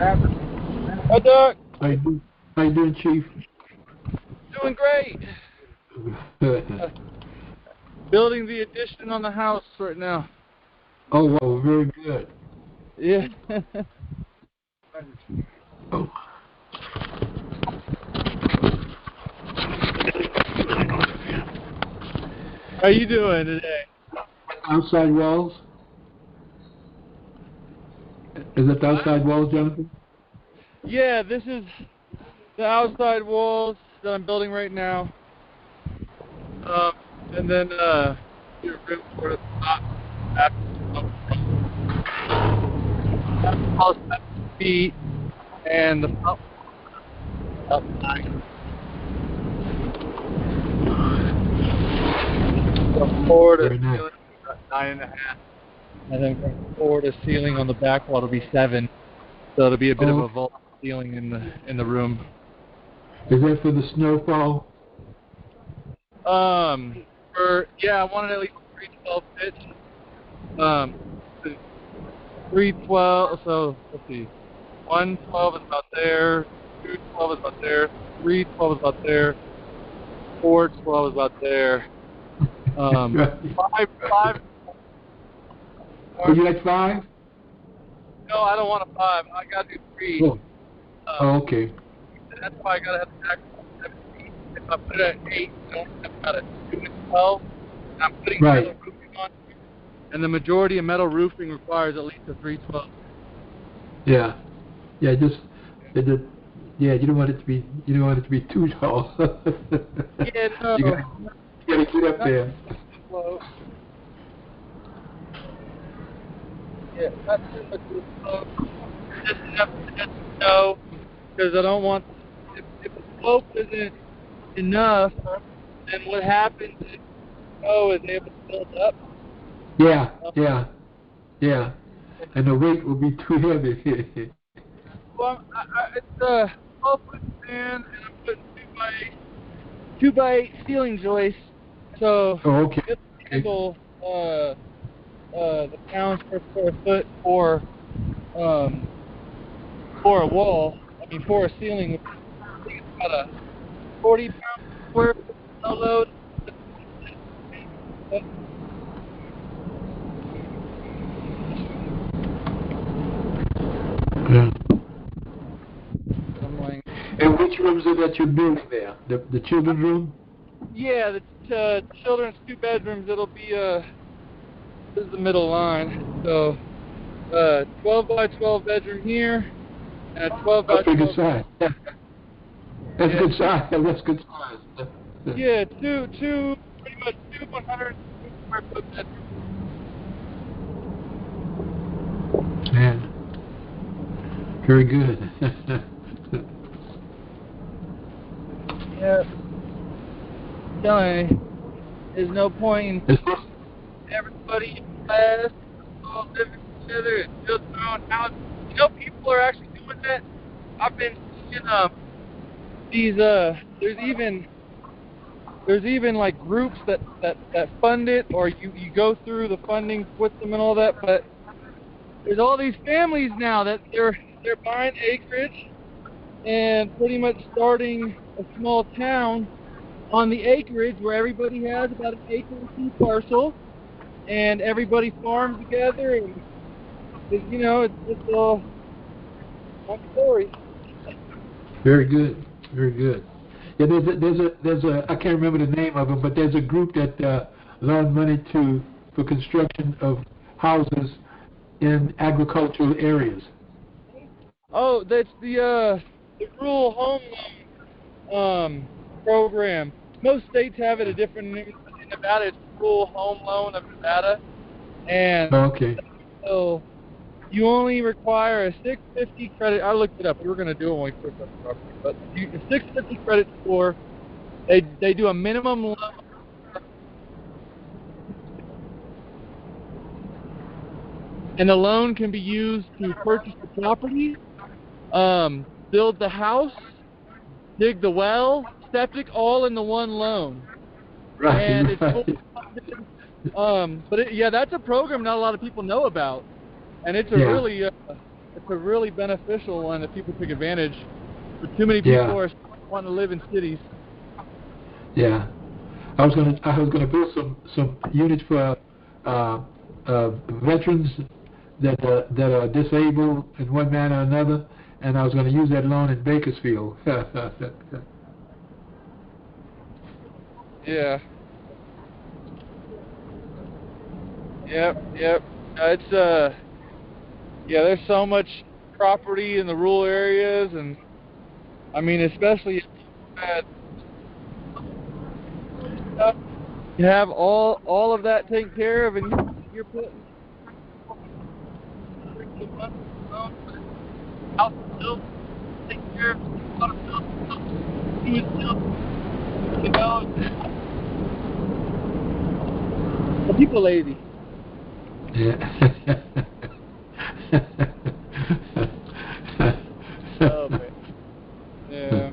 Hi, Doc. How you doing, Chief? Doing great. Building the addition on the house right now. Oh, wow, very good. Yeah. Oh. How you doing today? Outside walls? Is it the outside walls, Jonathan? Yeah, this is the outside walls that I'm building right now. And then your room for the top. House 7 feet and the top up 9. The floor to ceiling about 9.5. And then from floor to ceiling on the back wall will be 7. So it'll be a bit of a vault ceiling in the room. Is that for the snowfall? I wanted at least 312 pitch. 312. So let's see. 112 is about there. 212 is about there. 312 is about there. 412 is about there. 5. Would you like 5? No, I don't want a 5. I gotta do 3. Okay. That's why I gotta have the actual 17. If I put it at 8, I don't have about a 2 and 12. And I'm putting metal roofing on. And the majority of metal roofing requires at least a 312. Yeah. Yeah, you don't want it to be too tall. Yeah, no. You gotta get up there. Slow. Yeah, not too much slow. Just enough to get snow, because I don't want. If the slope isn't enough, then what happens is snow is able to build up. Yeah. And the weight will be too heavy. Well, it's a 12-foot span, and I'm putting 2x8 ceiling joists, so it'll handle the pounds per square foot for a wall. I mean, for a ceiling, I think it's about a 40-pound square foot snow load. Yeah. And which rooms are that you're building there? The children's room? Yeah, the children's 2 bedrooms. It'll be this is the middle line. So 12 by 12 bedroom here, and a 12 by 12. That's a good size. That's good size. That's good size. Yeah, pretty much 100 square foot bedrooms. Man. Very good. Yeah. Telling you, there's no point in everybody in class all living together and build their own house. You know, people are actually doing that. I've been seeing there's even like groups that fund it, or you go through the funding with them and all that. But there's all these families now that they're buying acreage and pretty much starting a small town on the acreage where everybody has about an acre or 2 parcel, and everybody farms together, and it's just all one story. Very good. Very good. Yeah, there's a I can't remember the name of them, but there's a group that loan money for construction of houses in agricultural areas. Oh, that's the rural home loan program. Most states have it a different name. In Nevada, it's rural home loan of Nevada, and so you only require a 650 credit. I looked it up. We were going to do it when we first got the property, but a 650 credit score. They do a minimum loan. And the loan can be used to purchase the property, build the house, dig the well, septic, all in the one loan. Right. And it's but that's a program not a lot of people know about, and it's a really it's a really beneficial one that people take advantage. But too many Yeah. people are wanting to live in cities. Yeah. I was gonna build some units for veterans that are disabled in one manner or another, and I was gonna use that loan in Bakersfield. Yeah. Yep. It's yeah. There's so much property in the rural areas, and I mean, especially if you had stuff, you have all of that taken care of, and you're putting house bills, take care of a lot of bills, food bills, you know. Well, people are lazy. Yeah. Oh man. Yeah.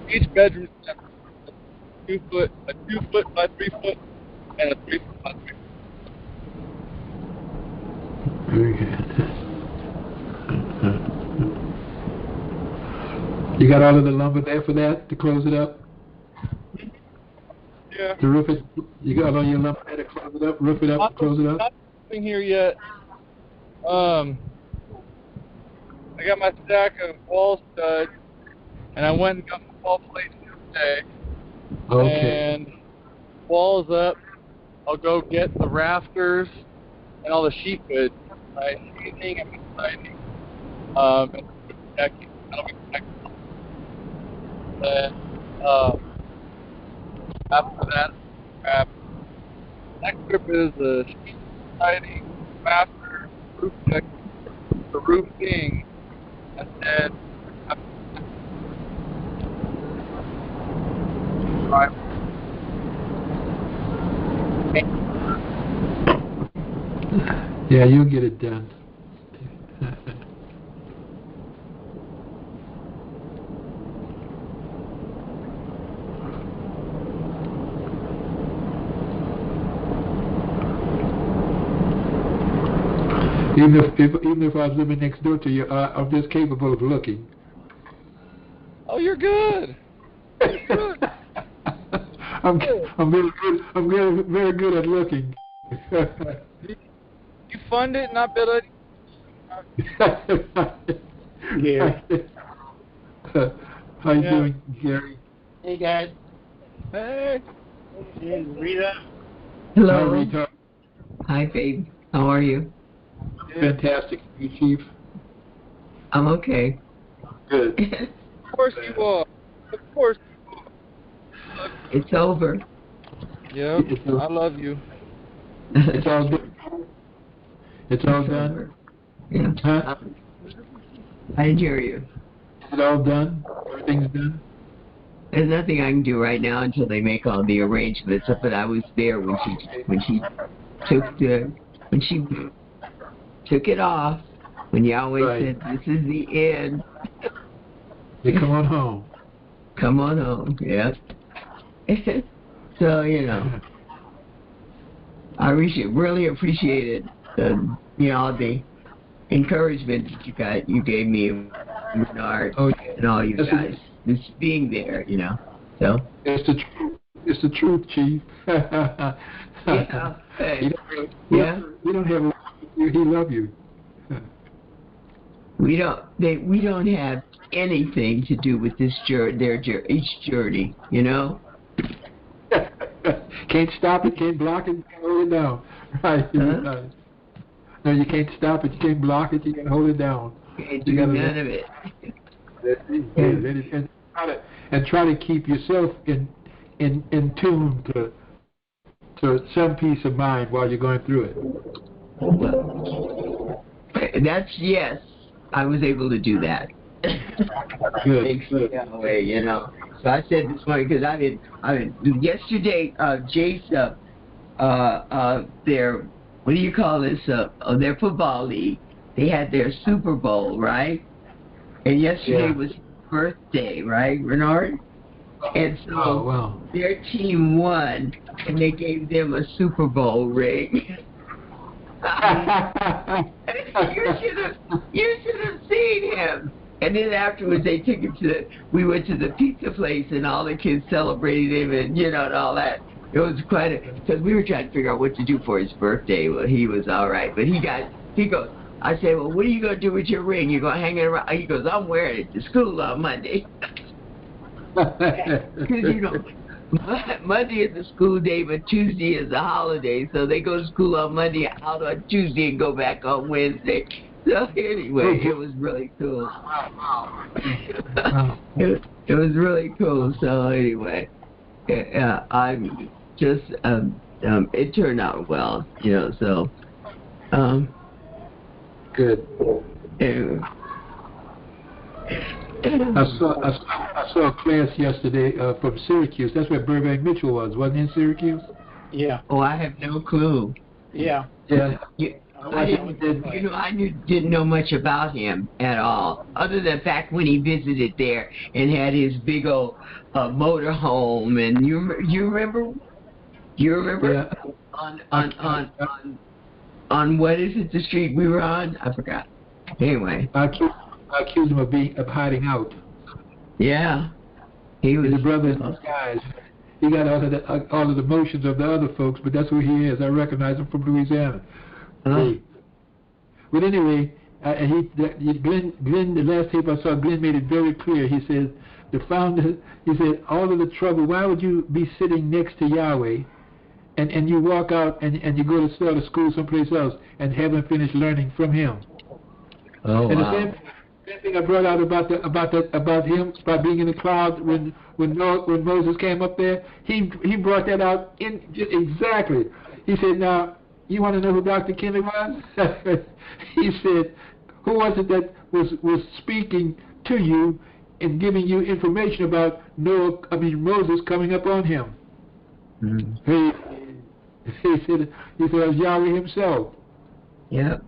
Each bedroom is a 2 foot by 3 foot, and a 3 foot by 3 foot. Very good. You got all of the lumber there for that to close it up? Yeah. To roof it? You got all your lumber there to close it up, roof it up, close it up? Not sitting here yet. I got my stack of wall studs, and I went and got my wall plates today. Okay. And walls up. I'll go get the rafters and all the sheet goods. My sheathing and my siding. And decking. That'll be next. And after that, next trip is the sheet siding, rafter, roof deck, the roofing, and then Yeah, you'll get it done. Even if I was living next door to you, I'm just capable of looking. Oh, you're good. You're good. I'm very good. I'm very good at looking. You fund it, not build it. Yeah. How you doing, Gary? Hey guys. Hey. Hey, Rita. Hello. Hi, Rita. Hi, babe. How are you? Fantastic. You, Chief? I'm okay. Good. Of course you are. Of course you are. It's over. Yep. I love you. It's all done. It's all It's done? over. Yeah. Huh? I didn't hear you. Is it all done? Everything's done? There's nothing I can do right now until they make all the arrangements. But I was there when she took it off. When Yahweh Right. said, "This is the end." They come on home. Come on home. Yep. So I really appreciated the encouragement that you gave me, Bernard, and all you guys, just being there, So it's the truth. It's the truth, Chief. yeah. Hey. We don't have he love you. We don't have anything to do with this each journey, Can't stop it, can't block it, can't hold it down. Right. Huh? No, you can't stop it, you can't block it, you can hold it down. Can't do none of it. And try to keep yourself in tune to some peace of mind while you're going through it. Well, yes, I was able to do that. Good. Thanks, Yahweh, So I said this morning because yesterday, Jace, their what do you call this? Their football league they had their Super Bowl, right? And yesterday was his birthday, right, Renard? And so their team won, and they gave them a Super Bowl ring. you should have seen him. And then afterwards, they took him we went to the pizza place, and all the kids celebrated him, and and all that. It was quite because we were trying to figure out what to do for his birthday. Well, he was all right, but he goes. I said, well, what are you gonna do with your ring? You gonna hang it around? He goes, I'm wearing it to school on Monday. Because Monday is a school day, but Tuesday is a holiday, so they go to school on Monday, out on Tuesday, and go back on Wednesday. So anyway, it was really cool. It was really cool. So anyway, I'm just it turned out well, So good. Anyway. I saw a class yesterday from Syracuse. That's where Burbank Mitchell was, wasn't he, in Syracuse? Yeah. Oh, I have no clue. Yeah. Yeah. I didn't know much about him at all, other than the fact when he visited there and had his big old motor home. And you remember? Yeah. On what is it? The street we were on? I forgot. Anyway. I accused him of hiding out. Yeah. He was a brother in disguise. He got all of the motions of the other folks, but that's who he is. I recognize him from Louisiana. But anyway, Glenn, the last tape I saw, Glenn made it very clear. He said, he said, all of the trouble, why would you be sitting next to Yahweh and you walk out and you go to start a school someplace else and haven't finished learning from him? Oh, and wow. The same thing I brought out about him, about being in the cloud when Moses came up there. He brought that out exactly. He said, now, you want to know who Dr. Kinley was? He said, who was it that was speaking to you and giving you information about Moses coming up on him? Mm-hmm. He said it was Yahweh himself. Yep.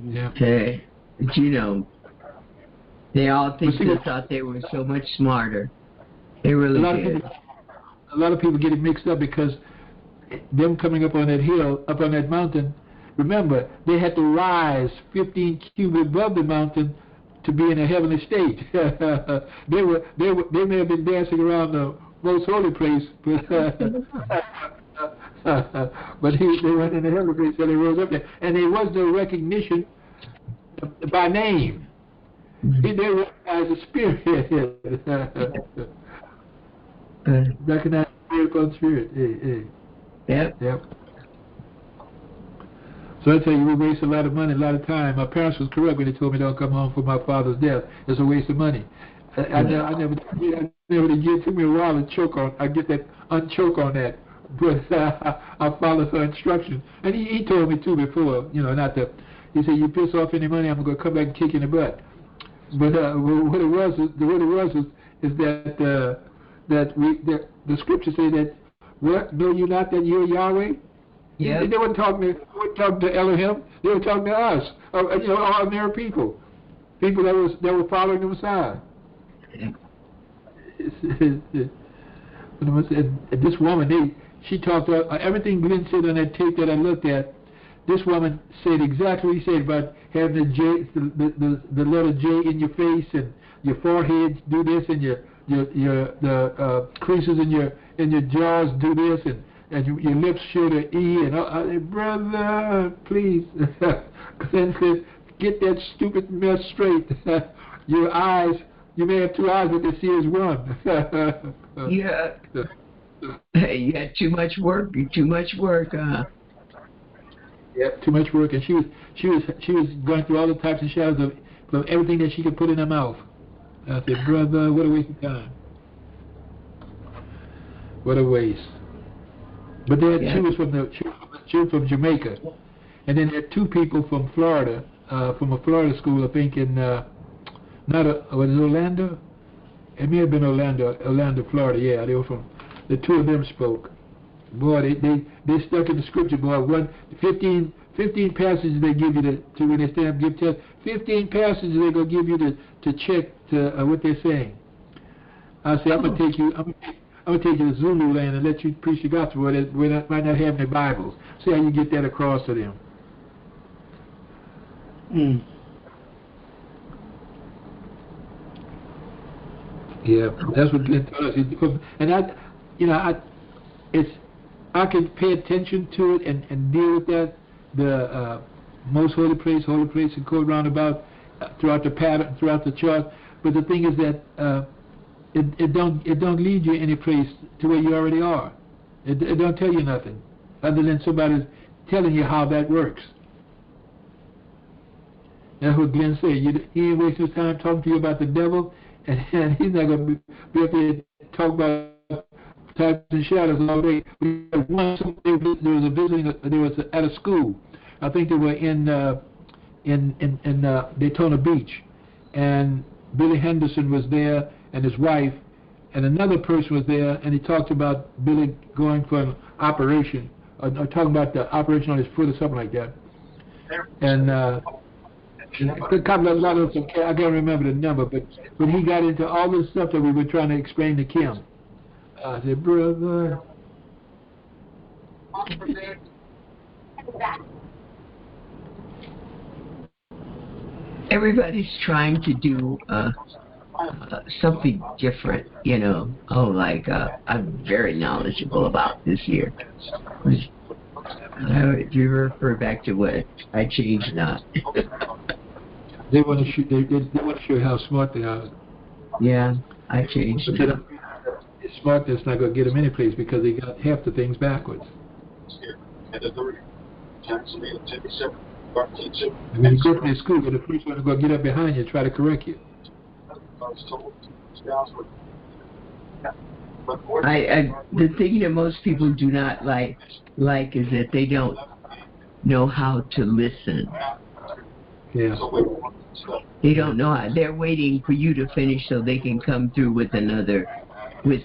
Yeah. Hey, but they all thought they were so much smarter. They really did. A lot of people get it mixed up because them coming up on that hill, up on that mountain, remember, they had to rise 15 cubits above the mountain to be in a heavenly state. They may have been dancing around the most holy place, but they went in the heavenly place, so they rose up there. And there was no recognition by name. They recognized the spirit. Recognize spirit upon spirit. Yep. So I tell you, we waste a lot of money, a lot of time. My parents was correct when they told me don't come home for my father's death. It's a waste of money. I never did get to me a while and choke on. I get that unchoke on that, but I follow her instructions. And he told me too before, not to. He said, you piss off any money, I'm gonna come back and kick you in the butt. But what it was is that the scriptures say that, what, know you not that you're Yahweh? Yeah. They weren't talking to Elohim. They were talking to us, ordinary people that were following the Messiah. Yeah. And this woman, she talked about everything Glenn said on that tape that I looked at. This woman said exactly what he said about having the letter J in your face and your forehead do this, and the creases in your jaws do this, and your lips show the E, and I said, brother, please. Glenn said, get that stupid mess straight. Your eyes, you may have two eyes, but they see as one. Yeah. Hey, you had too much work. Yeah, too much work, and she was going through all the types and shadows of everything that she could put in her mouth. I said, brother, what a waste of time. What a waste. But they had she was from Jamaica, and then they had two people from Florida, from a Florida school, I think in was it Orlando? It may have been Orlando, Florida. Yeah, they were from. The two of them spoke, Boy, they stuck in the scripture, boy. 15 passages they give you to when they stand up and give test. 15 passages they're gonna give you to check what they're saying. I say I'm gonna take you to Zulu land and let you preach the gospel where they might not have their Bibles. See how you get that across to them. Mm. Yeah, that's what Glenn told us. And I can pay attention to it and deal with that. The most holy place, and go roundabout throughout the pattern, throughout the chart. But the thing is that it don't lead you any place to where you already are. It don't tell you nothing other than somebody telling you how that works. That's what Glenn said. He ain't wasting his time talking to you about the devil, and he's not going to be up there talk about types and shadows all day. We had there was at a school. I think they were in Daytona Beach, and Billy Henderson was there and his wife, and another person was there, and he talked about Billy going for an operation, or talking about the operation on his foot or something like that. And a lot of them, I can't remember the number, but when he got into all the stuff that we were trying to explain to Kim, I said, brother. Everybody's trying to do something different, you know. I'm very knowledgeable about this year. If you refer back to what I changed not. They want to show. They want to show how smart they are. Yeah, I changed it. It's smart. That's not going to get them any place because they got half the things backwards. And when you go to their school, the first one is going to get up behind you and try to correct you. The thing that most people do not like is that they don't know how to listen. Yeah. They don't know how. They're waiting for you to finish so they can come through with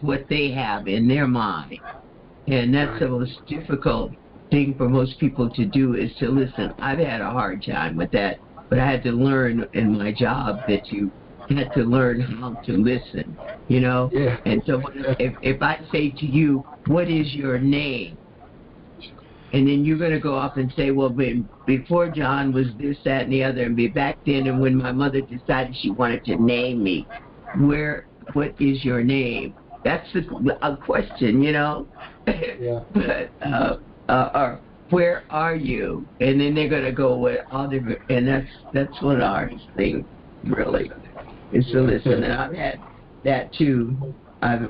what they have in their mind. And that's the most difficult thing for most people to do, is to listen. I've had a hard time with that, but I had to learn in my job that you had to learn how to listen, you know? Yeah. And so if I say to you, what is your name? And then you're going to go off and say, well, before John was this, that, and the other, and be back then, and when my mother decided she wanted to name me, what is your name? That's a question, you know? Yeah. But, or where are you? And then they're going to go with all different, and that's one of the hardest things, really, is to listen. And I've had that too. I've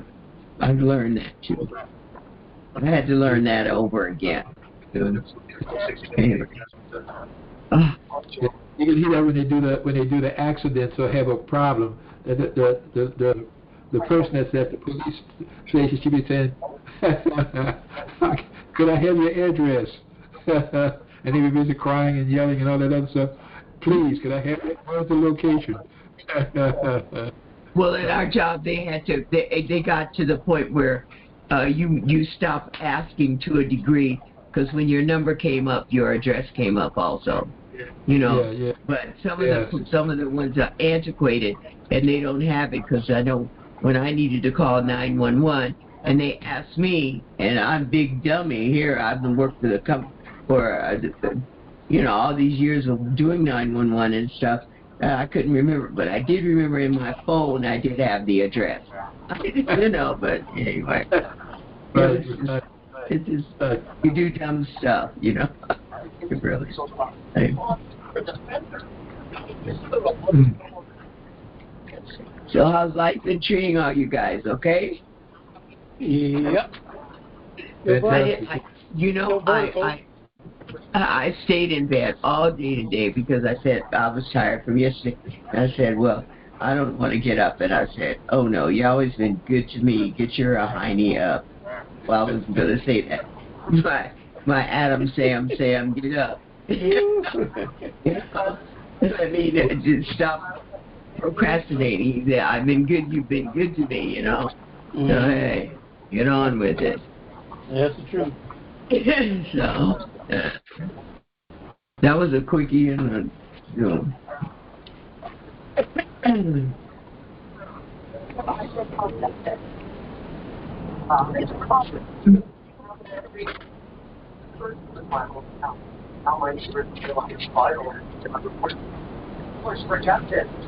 learned that too. I had to learn that over again. You can hear that when they do the accidents or have a problem. The person that's at the police station should be saying, "Could I have your address?" And he would be busy crying and yelling and all that other stuff. Please, could I have it? Where's the location? Well, at our job, they got to the point where you stopped asking to a degree, because when your number came up, your address came up also. You know, yeah. But some of the ones are antiquated, and they don't have it, because I know when I needed to call 911, and they asked me, and I'm big dummy here. I've been working for the company for all these years of doing 911 and stuff. I couldn't remember, but I did remember in my phone I did have the address. But anyway. It's just, you do dumb stuff, you know. Really. So how's life been treating all you guys, okay? Yep. I stayed in bed all day today because I said I was tired from yesterday. I said, well, I don't want to get up. And I said, oh no, Yahweh's been good to me. Get your hiney up. Well, I wasn't going to say that. My Adam Sam, get up. I mean, just stop procrastinating. I've been good, you've been good to me, you know. So, hey, get on with it. That's the truth. So, that was a quickie and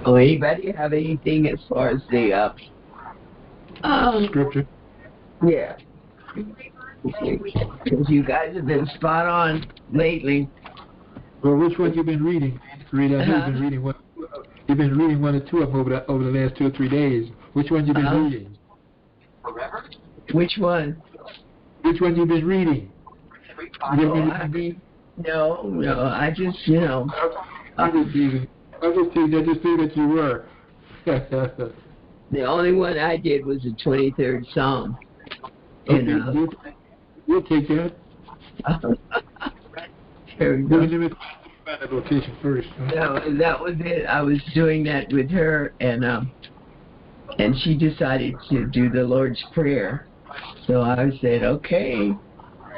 Oh, anybody have anything as far as the Scripture. yeah. Because you guys have been spot on lately. Well, which one you been reading? Rita, I know you've been reading one. You've been reading one or two of them over the last 2 or 3 days. Which one you been reading? Which one? Which one you been reading? No, I just, I just figured that you were. the only one I did was the 23rd Psalm. Okay, And, we'll take that. there we go. Let me find that location first. Huh? That was it. I was doing that with her, and she decided to do the Lord's Prayer. So I said, okay.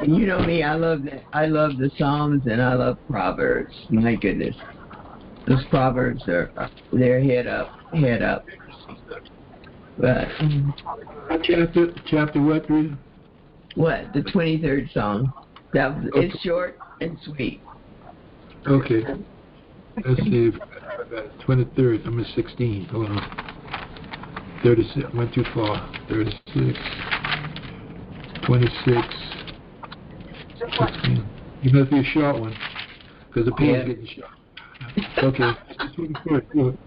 And you know me, I love that. I love the Psalms and I love Proverbs. My goodness, those Proverbs they're head up. But chapter what, Rita? what? The 23rd Psalm. It's short and sweet. Okay. Let's see. 23rd. I'm at 16. Hold on. 36. Went too far. 36. 26. 16. You must be a short one, because the page's getting short. Okay. 23rd. Good.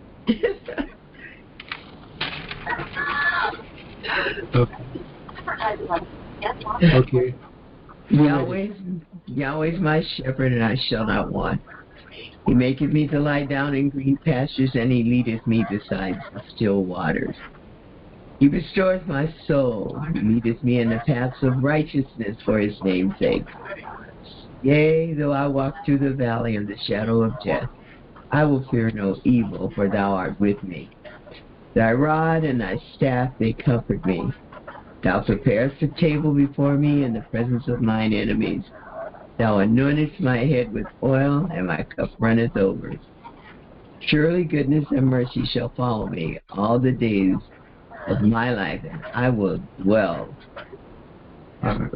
Okay. Yahweh's my shepherd, and I shall not want. He maketh me to lie down in green pastures, and he leadeth me beside the still waters. He restoreth my soul. He leadeth me in the paths of righteousness for his name's sake. Yea, though I walk through the valley of the shadow of death, I will fear no evil, for thou art with me. Thy rod and thy staff, they comfort me. Thou preparest a table before me in the presence of mine enemies. Thou anointest my head with oil, and my cup runneth over. Surely goodness and mercy shall follow me all the days of my life, and I will dwell.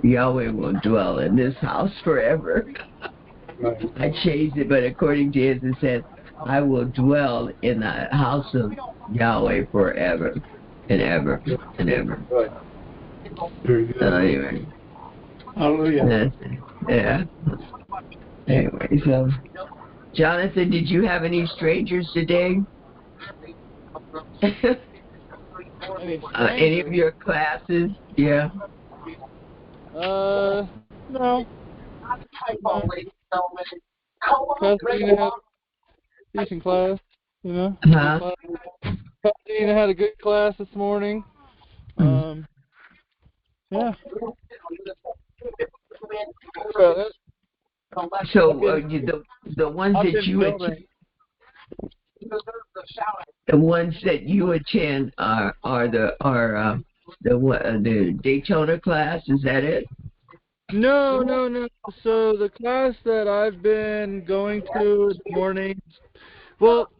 Yahweh will dwell in this house forever. I changed it, but according to his, it said, I will dwell in the house of Yahweh forever and ever and ever. Very good. Anyway. Hallelujah. Yeah. Anyway, so, Jonathan, did you have any strangers today? Any of your classes? Yeah. No. Pasadena had a decent class, you know. Pasadena had a good class this morning. Yeah. So the ones that you attend are the Daytona class. Is that it? No. So the class that I've been going to in the morning, well,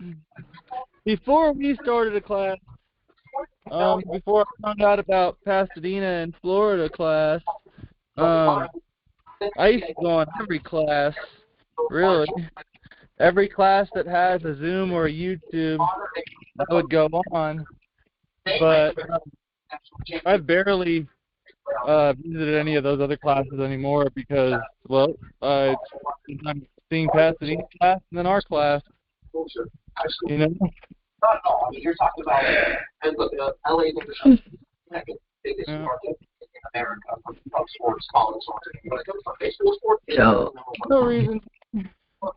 before we started a class, before I found out about Pasadena and Florida class, I used to go on every class, really. Every class that has a Zoom or a YouTube, I would go on. But I've barely visited any of those other classes anymore because, well, I'm seeing Pasadena class and then our class. You know? You're talking about, and look, LA is the second biggest market in America for sports, college sports. When it comes to baseball sports, no reason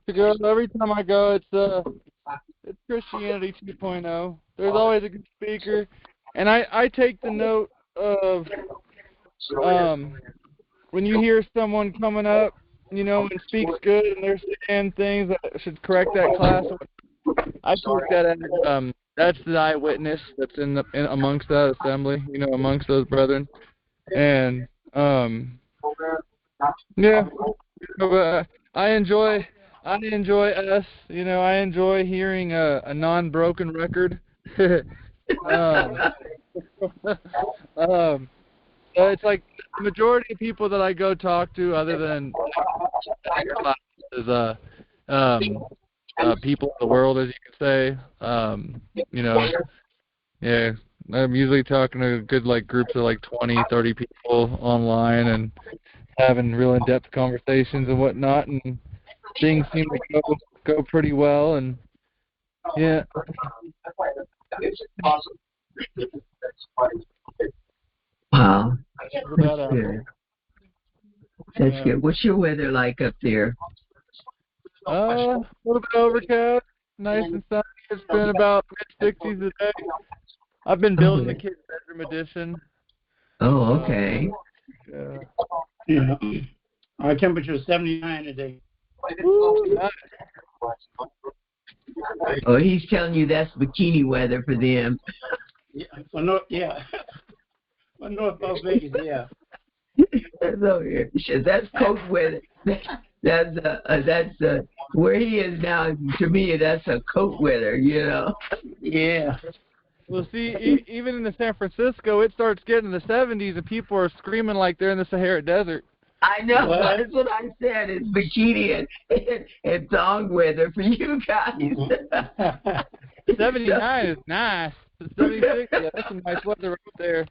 to go. Every time I go, it's Christianity 2.0. There's always a good speaker, and I take the note of when you hear someone coming up, you know, and speaks good, and they're saying things that should correct that class. I take that as that's the eyewitness that's in amongst that assembly, you know, amongst those brethren, and Yeah. But I enjoy us. You know, I enjoy hearing a non-broken record. um, it's like the majority of people that I go talk to, other than is people of the world, as you could say. You know, yeah, I'm usually talking to good groups of 20, 30 people online and having real in-depth conversations and whatnot, and things seem to go pretty well. And yeah. Wow. That's good. That's good. What's your weather like up there? A little bit overcast, nice and sunny. It's been about mid-60s today. I've been building the kids' bedroom addition. Oh, okay. Yeah. Our temperature is 79 today. Woo, nice. Oh, he's telling you that's bikini weather for them. Yeah, for North, yeah. For North Las Vegas, yeah. That's coat weather. That's where he is now. To me, that's a coat weather, you know. Yeah. Well, see, even in the San Francisco, it starts getting in the 70s, and people are screaming like they're in the Sahara Desert. I know. What? That's what I said. It's bikini and thong weather for you guys. 79 is nice. 76, yeah, that's some nice weather right there.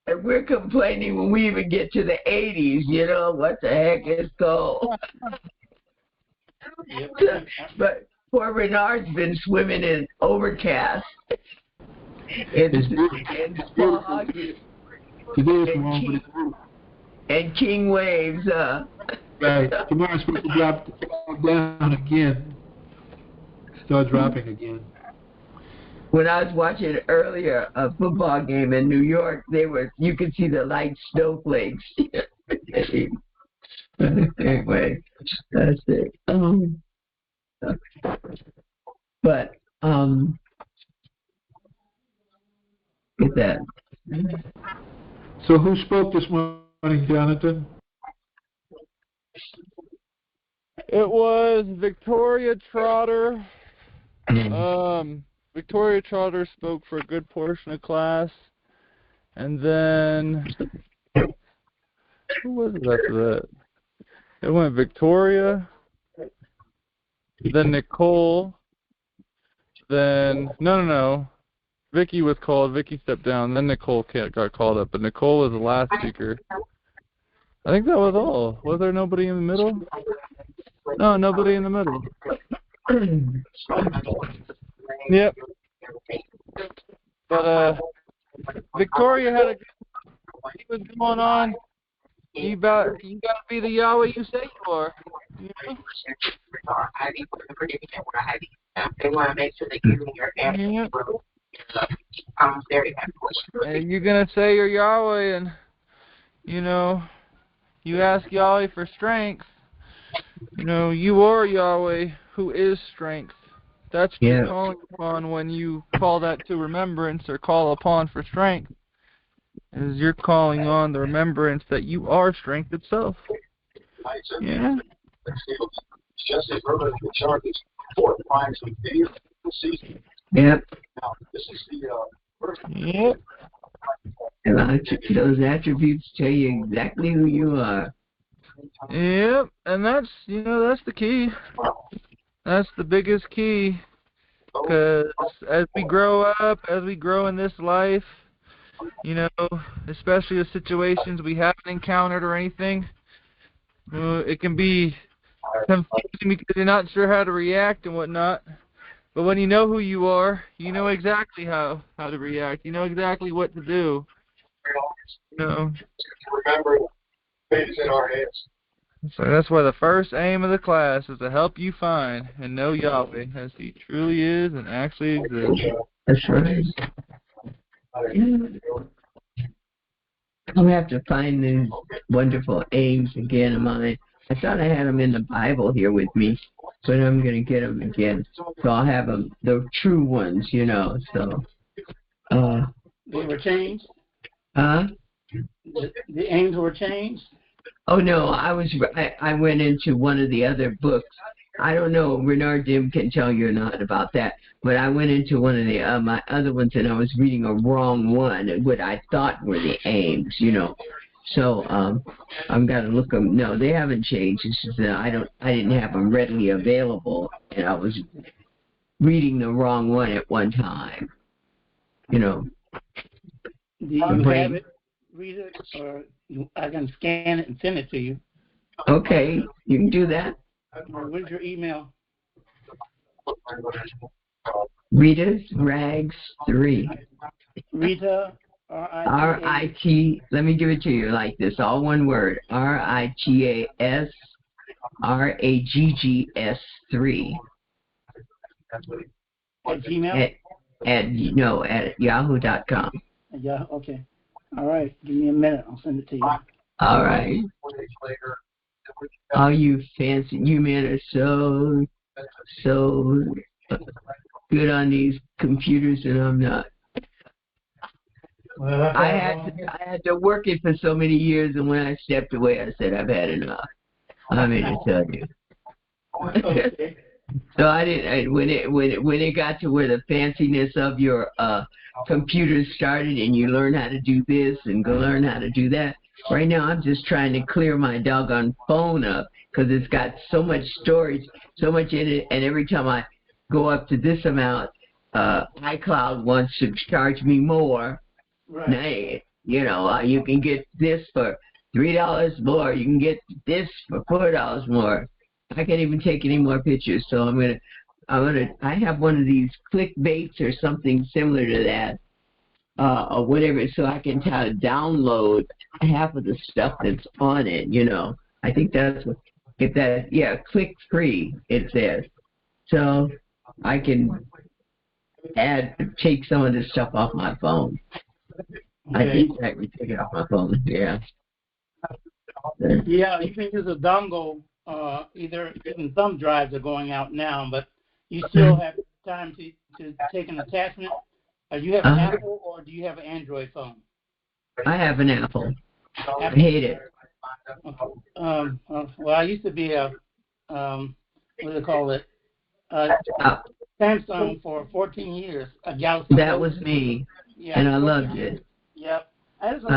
And we're complaining when we even get to the 80s, you know, what the heck is cold. But poor Renard's been swimming in overcast. And fog. And king waves. Right. Tomorrow's supposed to drop down again. Start dropping again. When I was watching earlier a football game in New York, you could see the light snowflakes. Anyway, that's it. But get that. So who spoke this morning, Jonathan? It was Victoria Trotter. Victoria Trotter spoke for a good portion of class, and then who was it after that? It went Victoria, then Nicole, then no. Vicky was called. Vicky stepped down. Then Nicole got called up, but Nicole was the last speaker. I think that was all. Was there nobody in the middle? No, nobody in the middle. Yep. But Victoria had a he was going on. You gotta be the Yahweh you say you are. You know? They want to make sure they give me your answer. Yep. I'm very happy. And you're gonna say you're Yahweh, and you ask Yahweh for strength. You are Yahweh, who is strength. That's what you're calling upon when you call that to remembrance or call upon for strength. Is you're calling on the remembrance that you are strength itself. Yeah. Yep. Yep. And those attributes tell you exactly who you are. Yep. And that's the key. That's the biggest key. Because as we grow up, as we grow in this life, especially the situations we haven't encountered or anything, it can be confusing because you're not sure how to react and whatnot. But when you know who you are, you know exactly how to react. You know exactly what to do. Remember, faith in our heads. So that's why the first aim of the class is to help you find and know Yahweh as He truly is and actually exists. That's right. I'll have to find these wonderful aims again of mine. I thought I had them in the Bible here with me, but I'm going to get them again. So I'll have them, the true ones, So, They were changed? Huh? the aims were changed? Oh no, I went into one of the other books. I don't know, Renard Dim can tell you or not about that, but I went into one of the my other ones and I was reading a wrong one, what I thought were the aims, you know. So I'm gonna look them. No, they haven't changed. It's just that I didn't have them readily available, and I was reading the wrong one at one time. You know. Do you have it? Read it, or I can scan it and send it to you. Okay, you can do that. Where's your email? Rita's Rags 3. Rita, R-I-T, let me give it to you like this, all one word, R-I-T-A-S R-A-G-G-S 3. At Gmail? At yahoo.com. Yeah, okay. All right, give me a minute, I'll send it to you. All right. Oh, you fancy, you men are so good on these computers, and I'm not. I had to work it for so many years, and when I stepped away, I said I've had enough. I mean to tell you. Okay. So I didn't. When it got to where the fanciness of your computers started, and you learn how to do this and go learn how to do that. Right now, I'm just trying to clear my doggone phone up because it's got so much storage, so much in it, and every time I go up to this amount, iCloud wants to charge me more. Right. Now, you know, you can get this for $3 more. You can get this for $4 more. I can't even take any more pictures, so I have one of these clickbaits or something similar to that, or whatever, so I can download half of the stuff that's on it, you know. I think that's what, click free, it says. So I can take some of this stuff off my phone. Okay. I think I can take it off my phone, yeah. Yeah, you can use a dongle, even thumb drives are going out now, but you still have time to take an attachment. You have an Apple or do you have an Android phone? I have an Apple. I hate it. Well, I used to be a, what do they call it? Samsung for 14 years. A Galaxy. That was me, yeah, and I loved it. Yep. There's a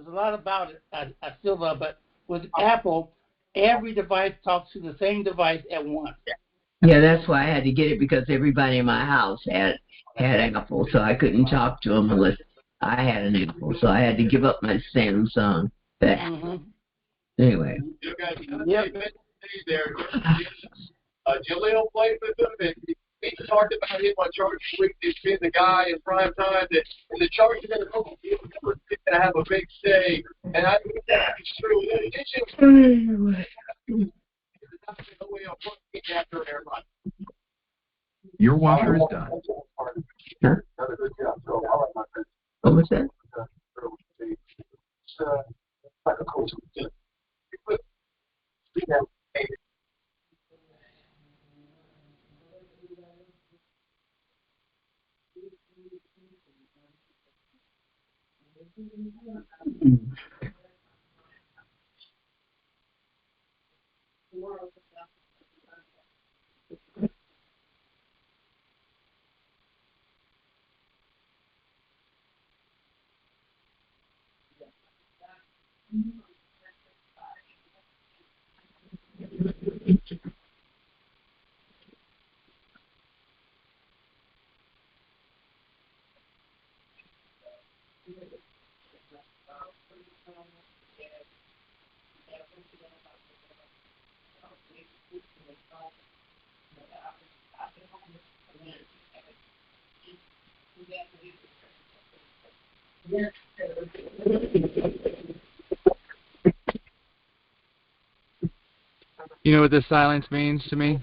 lot about it I still love, but with Apple, every device talks to the same device at once. Yeah, that's why I had to get it, because everybody in my house had Apple, so I couldn't talk to them unless I had an Apple. So I had to give up my Samsung. Anyway. Yep. Jaleel played with them, and he talked about him on Chargers Week, just being the guy in prime time that the Chargers are going to have a big say, and I think that's true. In addition, your washer is done. Huh? What was that? You know what this silence means to me?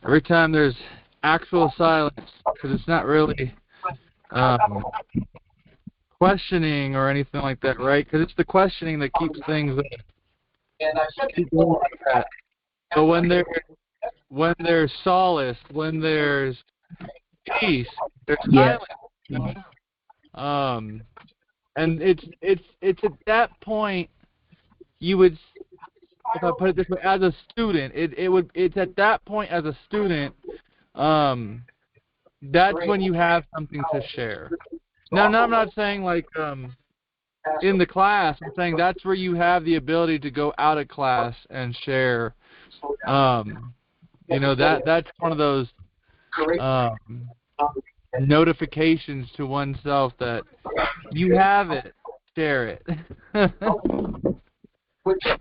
Every time there's actual silence, because it's not really questioning or anything like that, right? Because it's the questioning that keeps things up. But when there's solace, when there's peace, there's silence. And it's at that point you would, if I put it this way, as a student, it's at that point as a student, that's when you have something to share. Now, I'm not saying like in the class. I'm saying that's where you have the ability to go out of class and share. You know, that's one of those notifications to oneself that you have it, share it.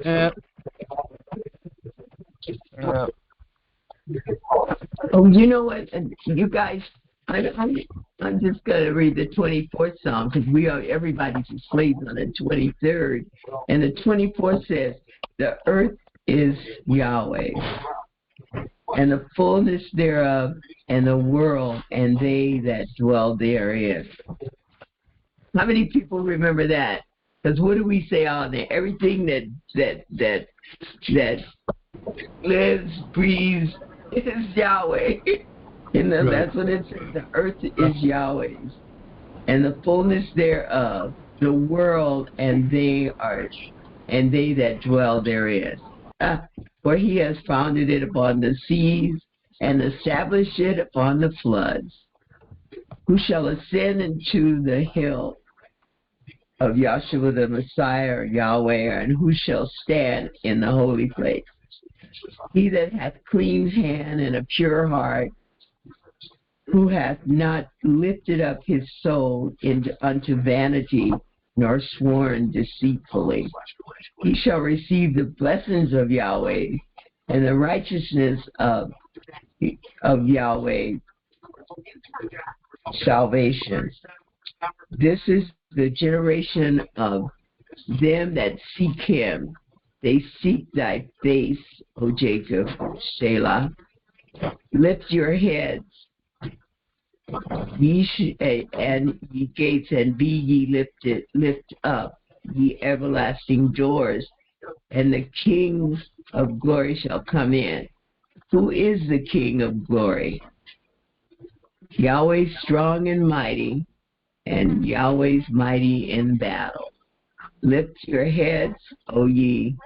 Yeah. Oh, you know what? You guys, I'm just going to read the 24th Psalm because everybody's slaves on the 23rd. And the 24th says, the earth is Yahweh, and the fullness thereof, and the world, and they that dwell therein. How many people remember that? Because what do we say on there? Everything that lives, breathes, is Yahweh. And then that's what it says. The earth is Yahweh's, and the fullness thereof, the world, and they that dwell therein. For he has founded it upon the seas, and established it upon the floods. Who shall ascend into the hill of Yahshua the Messiah, or Yahweh, and who shall stand in the holy place? He that hath clean hand and a pure heart, who hath not lifted up his soul unto vanity, nor sworn deceitfully. He shall receive the blessings of Yahweh, and the righteousness of Yahweh, salvation. This is the generation of them that seek him. They seek thy face, O Jacob, Selah. Lift your heads, and ye gates, and be ye lift up, ye everlasting doors, and the King of glory shall come in. Who is the King of glory? Yahweh strong and mighty, and Yahweh's mighty in battle. Lift your heads, O ye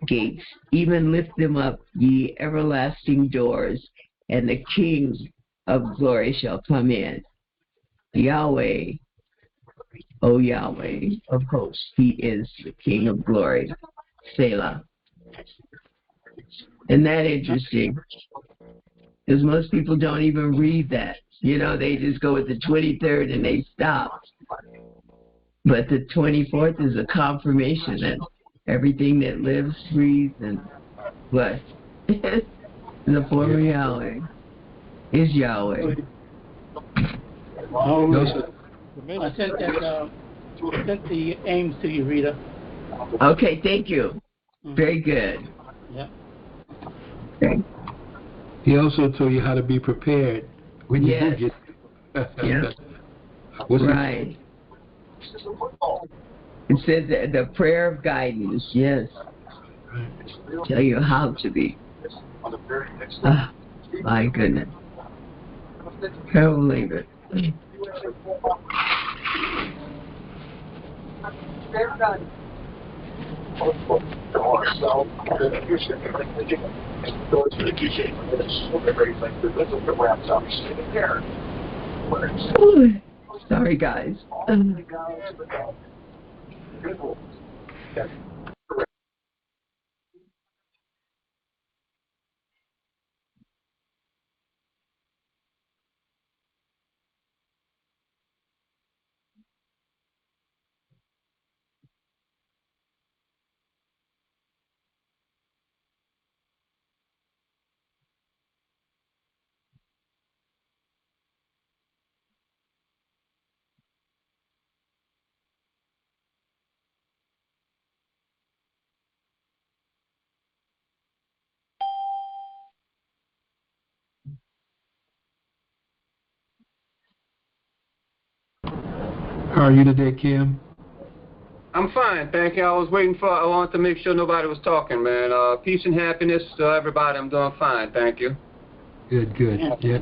gates, even lift them up, ye everlasting doors, and the King of glory shall come in. Yahweh, O Yahweh of hosts, he is the King of glory. Selah. Isn't that interesting? Because most people don't even read that. You know, they just go with the 23rd and they stop. But the 24th is a confirmation that everything that lives, breathes, and what? The form of Yahweh is Yahweh. I sent the aims to you, Rita. Okay, thank you. Very good. Yeah. Okay. He also told you how to be prepared when you do get. Yeah. Right. It says that the prayer of guidance, yes. Tell you how to be. My goodness. Can't believe it. Sorry, guys. How are you today, Kim? I'm fine, thank you. I wanted to make sure nobody was talking, man. Peace and happiness to everybody. I'm doing fine, thank you. Good. Yeah.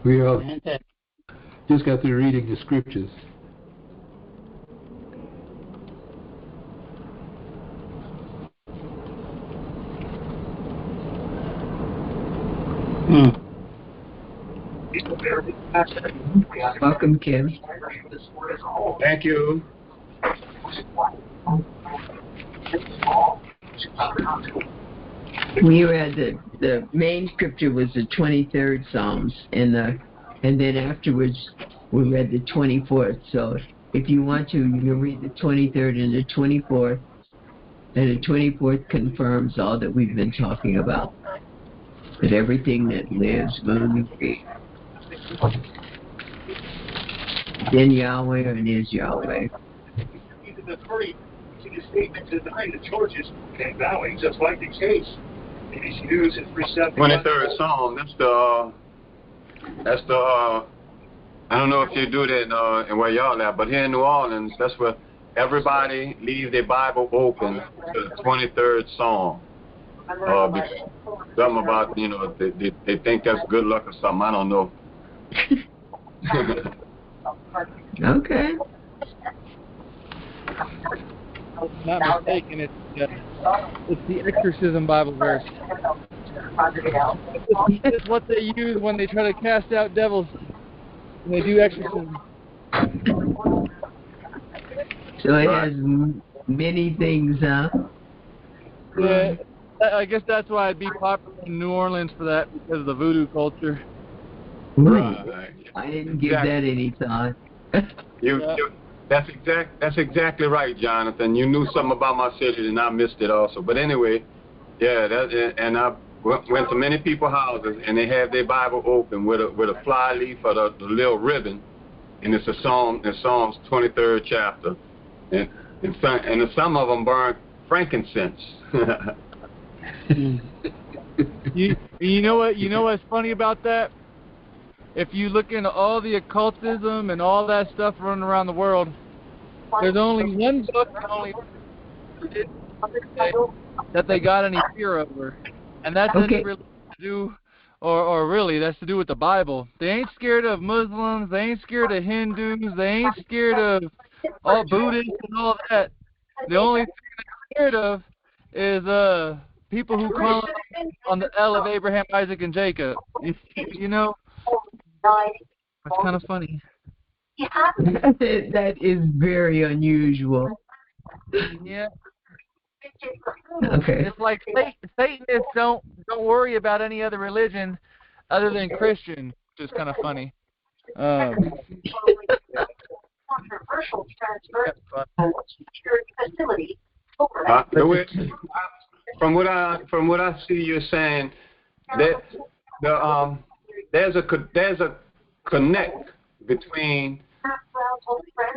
We all just got through reading the scriptures. Welcome, Kim. Thank you. We read the main scripture was the 23rd Psalms, and then afterwards we read the 24th. So if you want to, you can read the 23rd and the 24th, and the 24th confirms all that we've been talking about. That everything that lives will be. Then Yahweh and is Yahweh. The party to the statement denying the charges and vowing just like the case. He's used his receptive. 23rd Psalm. That's the. I don't know if you do that in where y'all at, but here in New Orleans, that's where everybody leaves their Bible open to the 23rd Psalm. Something about, they think that's good luck or something. I don't know. Okay. Not mistaken, it's the exorcism Bible verse. It's what they use when they try to cast out devils. When they do exorcism. So it has many things, huh? Yeah, I guess that's why it'd be popular in New Orleans for that, because of the voodoo culture. Right. I didn't give that any thought. That's exactly right, Jonathan. You knew something about my city and I missed it also. But anyway, and I went to many people's houses and they have their Bible open with a fly leaf or the little ribbon, and it's a psalm in Psalms 23rd chapter, and some of them burn frankincense. You know what's funny about that? If you look into all the occultism and all that stuff running around the world, there's only one book that they got any fear over, and that's really to do, or really that's to do with the Bible. They ain't scared of Muslims, they ain't scared of Hindus, they ain't scared of all Buddhists and all that. The only thing they're scared of is people who call on the L of Abraham, Isaac, and Jacob. You know. That's kind of funny. That is very unusual. Yeah. Okay. It's like Satanists don't worry about any other religion other than Christian, which is kind of funny. Controversial transfer facility. From what I see, you're saying that there's a connect between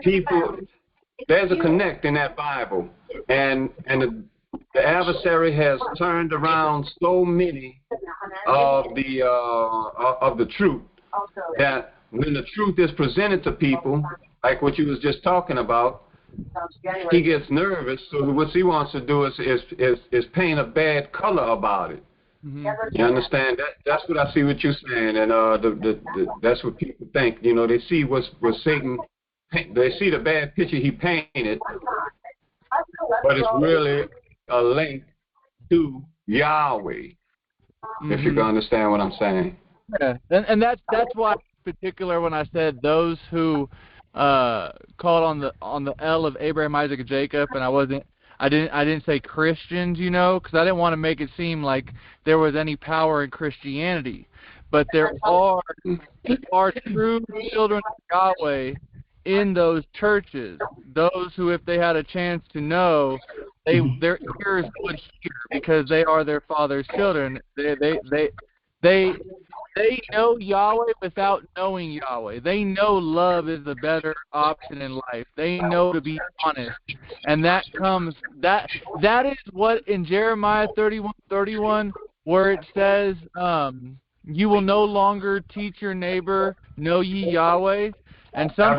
people. There's a connect in that Bible, and the adversary has turned around so many of the truth that when the truth is presented to people, like what you was just talking about, he gets nervous. So what he wants to do is paint a bad color about it. Mm-hmm. You understand? That's what I see what you're saying, and that's what people think. They see what Satan. They see the bad picture he painted, but it's really a link to Yahweh. Mm-hmm. If you can understand what I'm saying. Yeah, and that's why in particular when I said those who called on the L of Abraham, Isaac, and Jacob, and I didn't say Christians, because I didn't want to make it seem like there was any power in Christianity, but there are true children of Yahweh in those churches. Those who, if they had a chance to know, their ears would hear because they are their Father's children. They know Yahweh without knowing Yahweh. They know love is the better option in life. They know to be honest. And that is what in Jeremiah 31:31, where it says, you will no longer teach your neighbor, know ye Yahweh. And some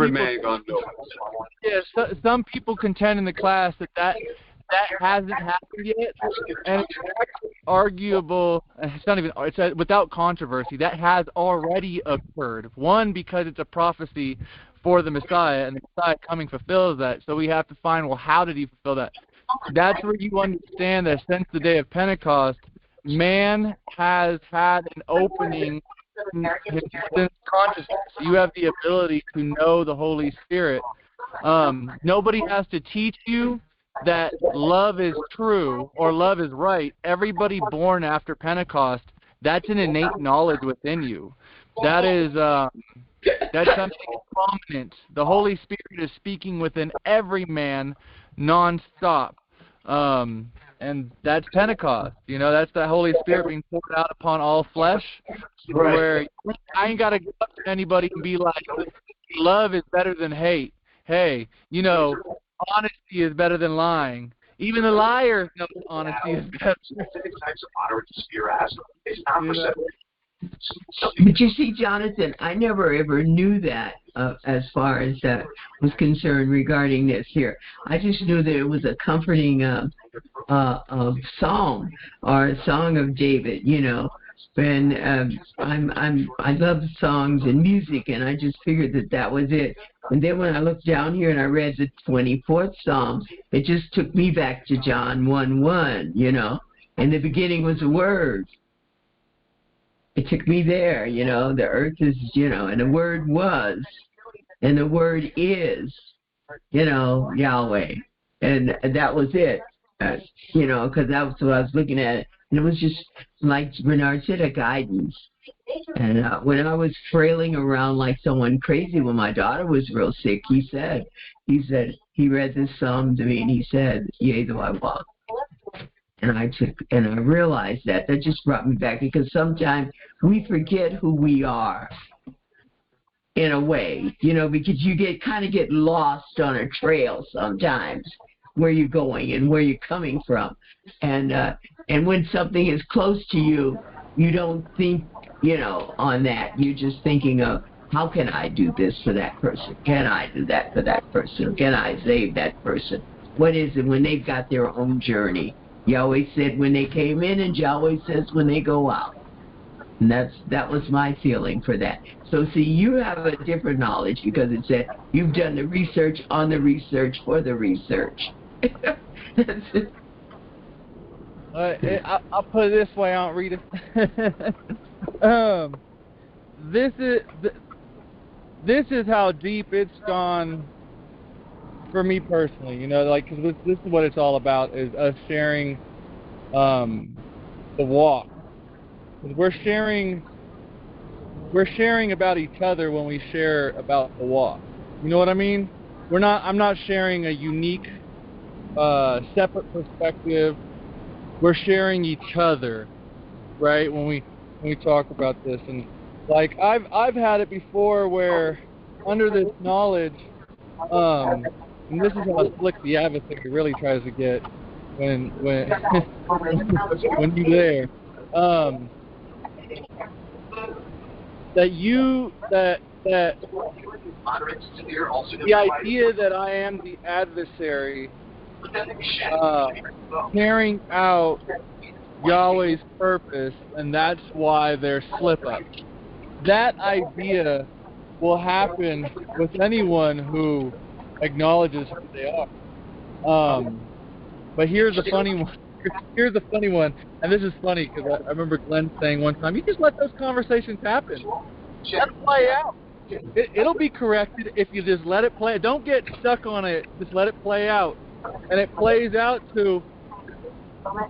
people contend in the class that hasn't happened yet, and it's arguable. It's without controversy. That has already occurred. One, because it's a prophecy for the Messiah, and the Messiah coming fulfills that. So we have to find, well, how did he fulfill that? That's where you understand that since the day of Pentecost, man has had an opening in his sense consciousness. You have the ability to know the Holy Spirit. Nobody has to teach you that love is true or love is right. Everybody born after Pentecost, that's an innate knowledge within you. That is that's something prominent. The Holy Spirit is speaking within every man nonstop. And that's Pentecost. You know, that's the Holy Spirit being poured out upon all flesh. Right. Where I ain't got to go up to anybody and be like, love is better than hate. Hey, you know, honesty is better than lying. Even the liar knows honesty is better. You know? But you see, Jonathan, I never ever knew that as far as that was concerned regarding this here. I just knew that it was a comforting psalm or a song of David, you know. And I love songs and music, and I just figured that that was it. And then when I looked down here and I read the 24th Psalm, it just took me back to John 1:1, you know. In the beginning was the Word. It took me there, you know. The earth is, you know, and the Word was, and the Word is, you know, Yahweh. And that was it, you know, because that was what I was looking at. And it was just, like Bernard said, a guidance. And when I was frailing around like someone crazy when my daughter was real sick, he he read this psalm to me, and he said, yea, though I walk. And I realized that just brought me back, because sometimes we forget who we are in a way, you know, because you kind of get lost on a trail sometimes, where you're going and where you're coming from. And when something is close to you, you don't think, you know, on that. You're just thinking of, how can I do this for that person? Can I do that for that person? Can I save that person? What is it when they've got their own journey? Yahweh said when they came in, and Yahweh says when they go out. And that was my feeling for that. So see, you have a different knowledge, because it said you've done the research on the research for the research. That's it. I'll put it this way, Aunt Rita. This is how deep it's gone for me personally. You know, like, because this is what it's all about, is us sharing the walk. We're sharing about each other when we share about the walk. You know what I mean? I'm not sharing a unique, separate perspective. We're sharing each other, right? When we talk about this, and like I've had it before where under this knowledge, and this is how slick the adversary really tries to get when when you're there. That the idea that I am the adversary, carrying out Yahweh's purpose, and that's why there's slip-ups. That idea will happen with anyone who acknowledges who they are. But here's a funny one. Here's a funny one, and this is funny because I remember Glenn saying one time, you just let those conversations happen. Let it play out. It'll be corrected if you just let it play. Don't get stuck on it. Just let it play out. And it plays out to,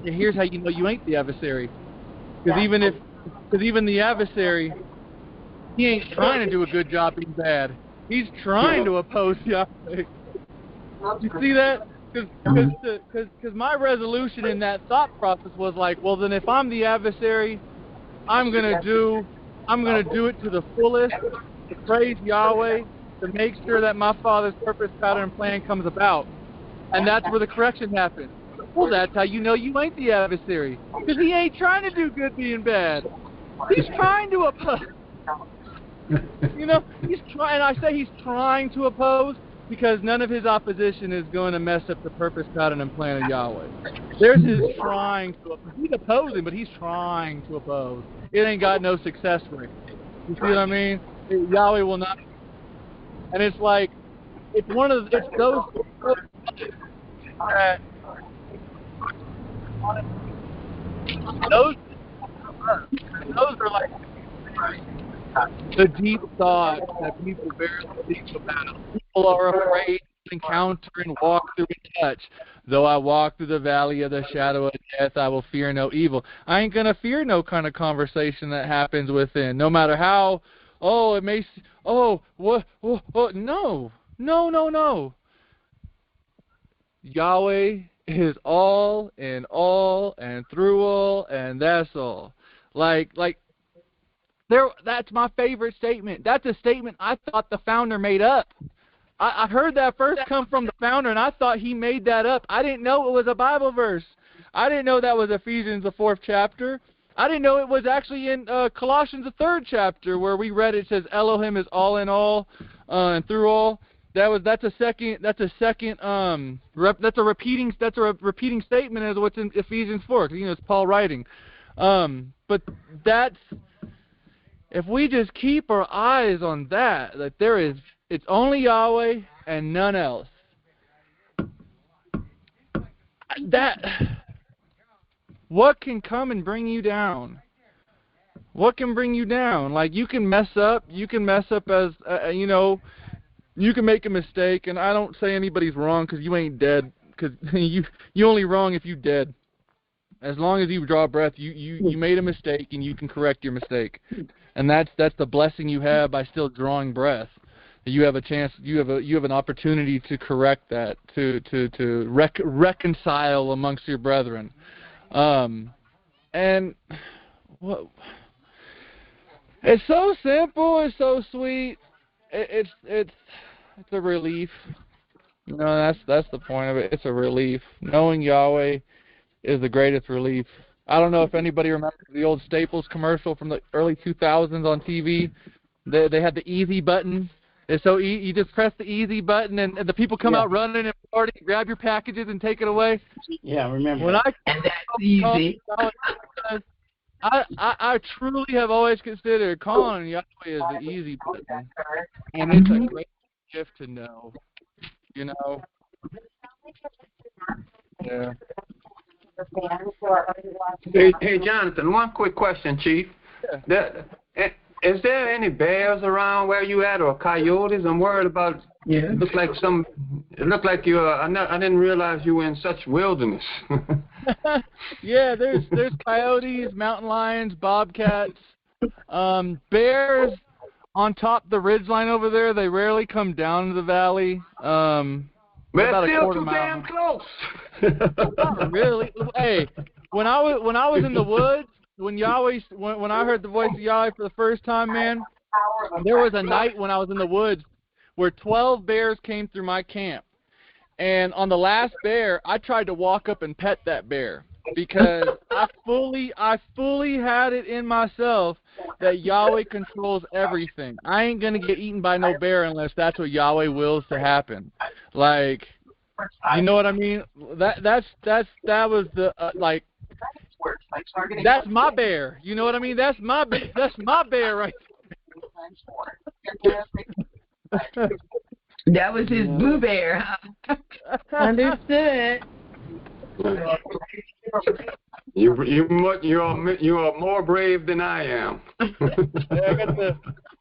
and here's how you know you ain't the adversary. Because even the adversary, he ain't trying to do a good job being bad. He's trying to oppose Yahweh. You see that? Because my resolution in that thought process was like, well, then if I'm the adversary, I'm gonna do it to the fullest, to praise Yahweh, to make sure that my Father's purpose, pattern, and plan comes about. And that's where the correction happens. Well, that's how you know you ain't the adversary. Because he ain't trying to do good being bad. He's trying to oppose. You know, he's trying. I say he's trying to oppose because none of his opposition is going to mess up the purpose, pattern, and plan of Yahweh. There's his trying to oppose. He's opposing, but he's trying to oppose. It ain't got no success rate. You see what I mean? Yahweh will not. And it's like, it's those the deep thoughts that people barely think about. People are afraid to encounter and walk through and touch. Though I walk through the valley of the shadow of death, I will fear no evil. I ain't going to fear no kind of conversation that happens within, no matter how, it may, what, no. Yahweh is all and all and through all, and that's all. That's my favorite statement. That's a statement I thought the founder made up. I heard that first come from the founder, and I thought he made that up. I didn't know it was a Bible verse. I didn't know that was Ephesians, the 4th chapter. I didn't know it was actually in Colossians, the 3rd chapter, where we read it says Elohim is all in all and through all. That's a repeating statement as what's in Ephesians 4, because it's Paul writing. But if we just keep our eyes on that it's only Yahweh and none else. What can come and bring you down? What can bring you down? Like, you can mess up as, you can make a mistake, and I don't say anybody's wrong because you ain't dead, because you only wrong if you dead. As long as you draw a breath, you made a mistake and you can correct your mistake. And that's the blessing you have by still drawing breath. You have a chance, you have an opportunity to correct that, to reconcile amongst your brethren. And what, it's so simple, it's so sweet. It's a relief. That's the point of it. It's a relief. Knowing Yahweh is the greatest relief. I don't know if anybody remembers the old Staples commercial from the early 2000s on TV. They had the easy button. And so you just press the easy button, and the people come out running and party, grab your packages and take it away. Yeah, I remember. And that's easy. I truly have always considered calling Yahweh as the easy button. And it's a great gift to know. Yeah. Hey, Jonathan, one quick question, Chief. Yeah. Is there any bears around where you at, or coyotes? I'm worried about. Yeah. It looked like you're. I didn't realize you were in such wilderness. Yeah, there's coyotes, mountain lions, bobcats, bears on top the ridgeline over there. They rarely come down to the valley. But about it's a still quarter too mile. damn close. Not really. Hey, when I was in the woods, when I heard the voice of Yahweh for the first time, man, there was a night when I was in the woods where 12 bears came through my camp. And on the last bear, I tried to walk up and pet that bear because I fully had it in myself that Yahweh controls everything. I ain't going to get eaten by no bear unless that's what Yahweh wills to happen. Like, you know what I mean? That was the that's my bear. You know what I mean? That's my bear right there. That was his blue bear, huh? Understood. You are more brave than I am. Yeah,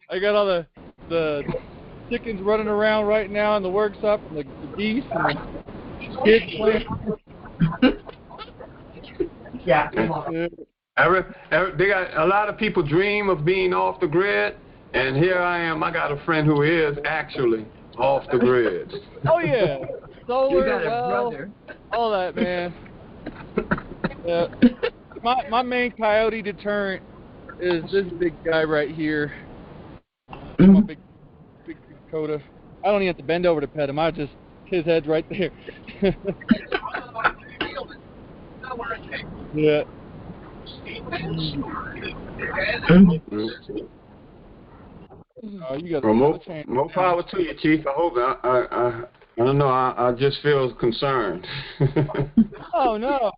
I got all the chickens running around right now in the workshop, and the geese and the kids playing. Yeah. They got a lot of people dream of being off the grid, and here I am. I got a friend who is actually off the grid. Oh yeah, solar, You got a brother. all that, man. Yeah. My main coyote deterrent is this big guy right here. My big Dakota. I don't even have to bend over to pet him. His head's right there. Yeah. Oh, you got more power to you, Chief. I hope. I don't know. I just feel concerned. Oh no,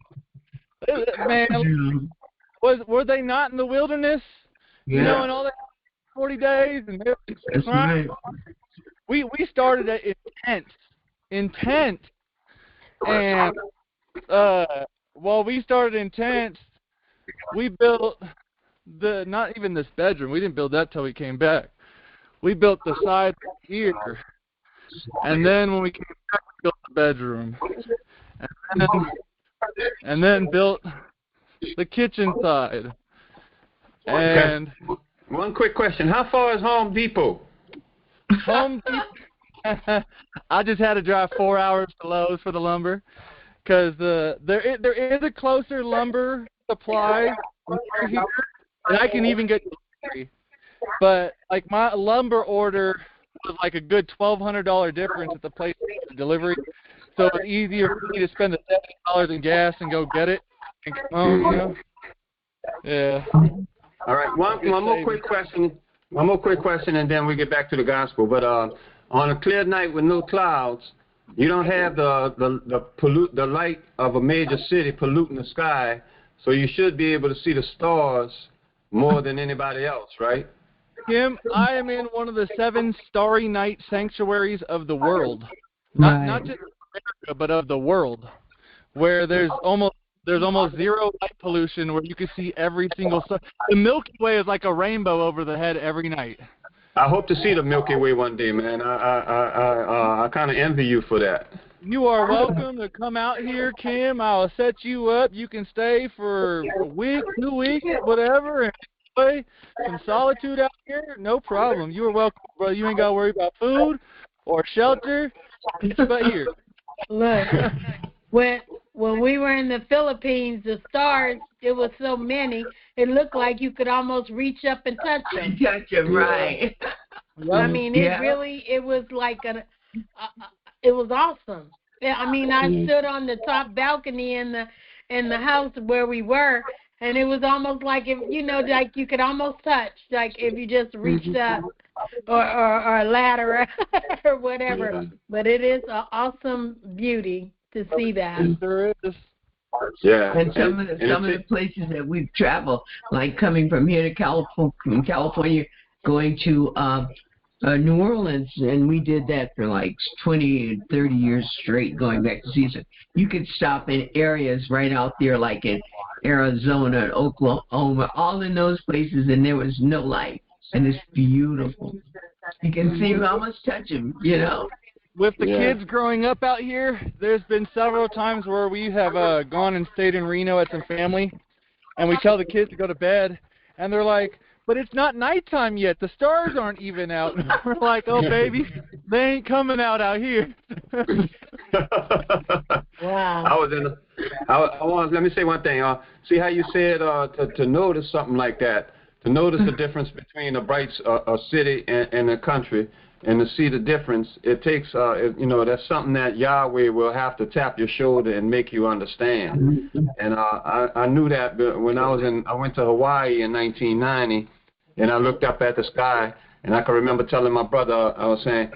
man. Were they not in the wilderness? Yeah. You know, in all that 40 days, and That's right. We started at intense, and while we started intense, we built not even this bedroom. We didn't build that till we came back. We built the side here, and then when we came back, we built the bedroom, and then built the kitchen side. And one quick question: how far is Home Depot? Home Depot. I just had to drive 4 hours to Lowe's for the lumber, because there is a closer lumber supply near here, and I can even get delivery. But like my lumber order was like a good $1,200 difference at the place for delivery, so it's easier for me to spend the $70 in gas and go get it and come home. You know? Yeah. All right. One more quick question. One more quick question, and then we get back to the gospel. But on a clear night with no clouds, you don't have the light of a major city polluting the sky, so you should be able to see the stars more than anybody else, right? Kim, I am in one of the 7 starry night sanctuaries of the world. Not just America, but of the world, where there's almost zero light pollution, where you can see every single star. The Milky Way is like a rainbow over the head every night. I hope to see the Milky Way one day, man. I kind of envy you for that. You are welcome to come out here, Kim. I'll set you up. You can stay for a week, 2 weeks, whatever, and enjoy some solitude out here. No problem. You are welcome, bro. You ain't got to worry about food or shelter, but here. Look, when we were in the Philippines, the stars, it was so many, it looked like you could almost reach up and touch them. Touch them, right. I mean, it was like it was awesome. I mean, I stood on the top balcony in the house where we were, and it was almost like if like you could almost touch, like if you just reached up or a ladder or whatever. Yeah. But it is an awesome beauty to see that. There is. Yeah. And some of the places that we've traveled, like coming from here to California, going to New Orleans, and we did that for like 20, 30 years straight, going back to season. You could stop in areas right out there, like in Arizona and Oklahoma, all in those places, and there was no light, and it's beautiful. You can see them, almost touch them, With the kids growing up out here, there's been several times where we have gone and stayed in Reno at some family, and we tell the kids to go to bed, and they're like, but it's not nighttime yet. The stars aren't even out. We're like, oh, baby, they ain't coming out here. Wow. Let me say one thing. See how you said to notice something like that, to notice the difference between a city and a country, and to see the difference, it takes, that's something that Yahweh will have to tap your shoulder and make you understand. And I knew that when I went to Hawaii in 1990, and I looked up at the sky, and I can remember telling my brother, I was saying,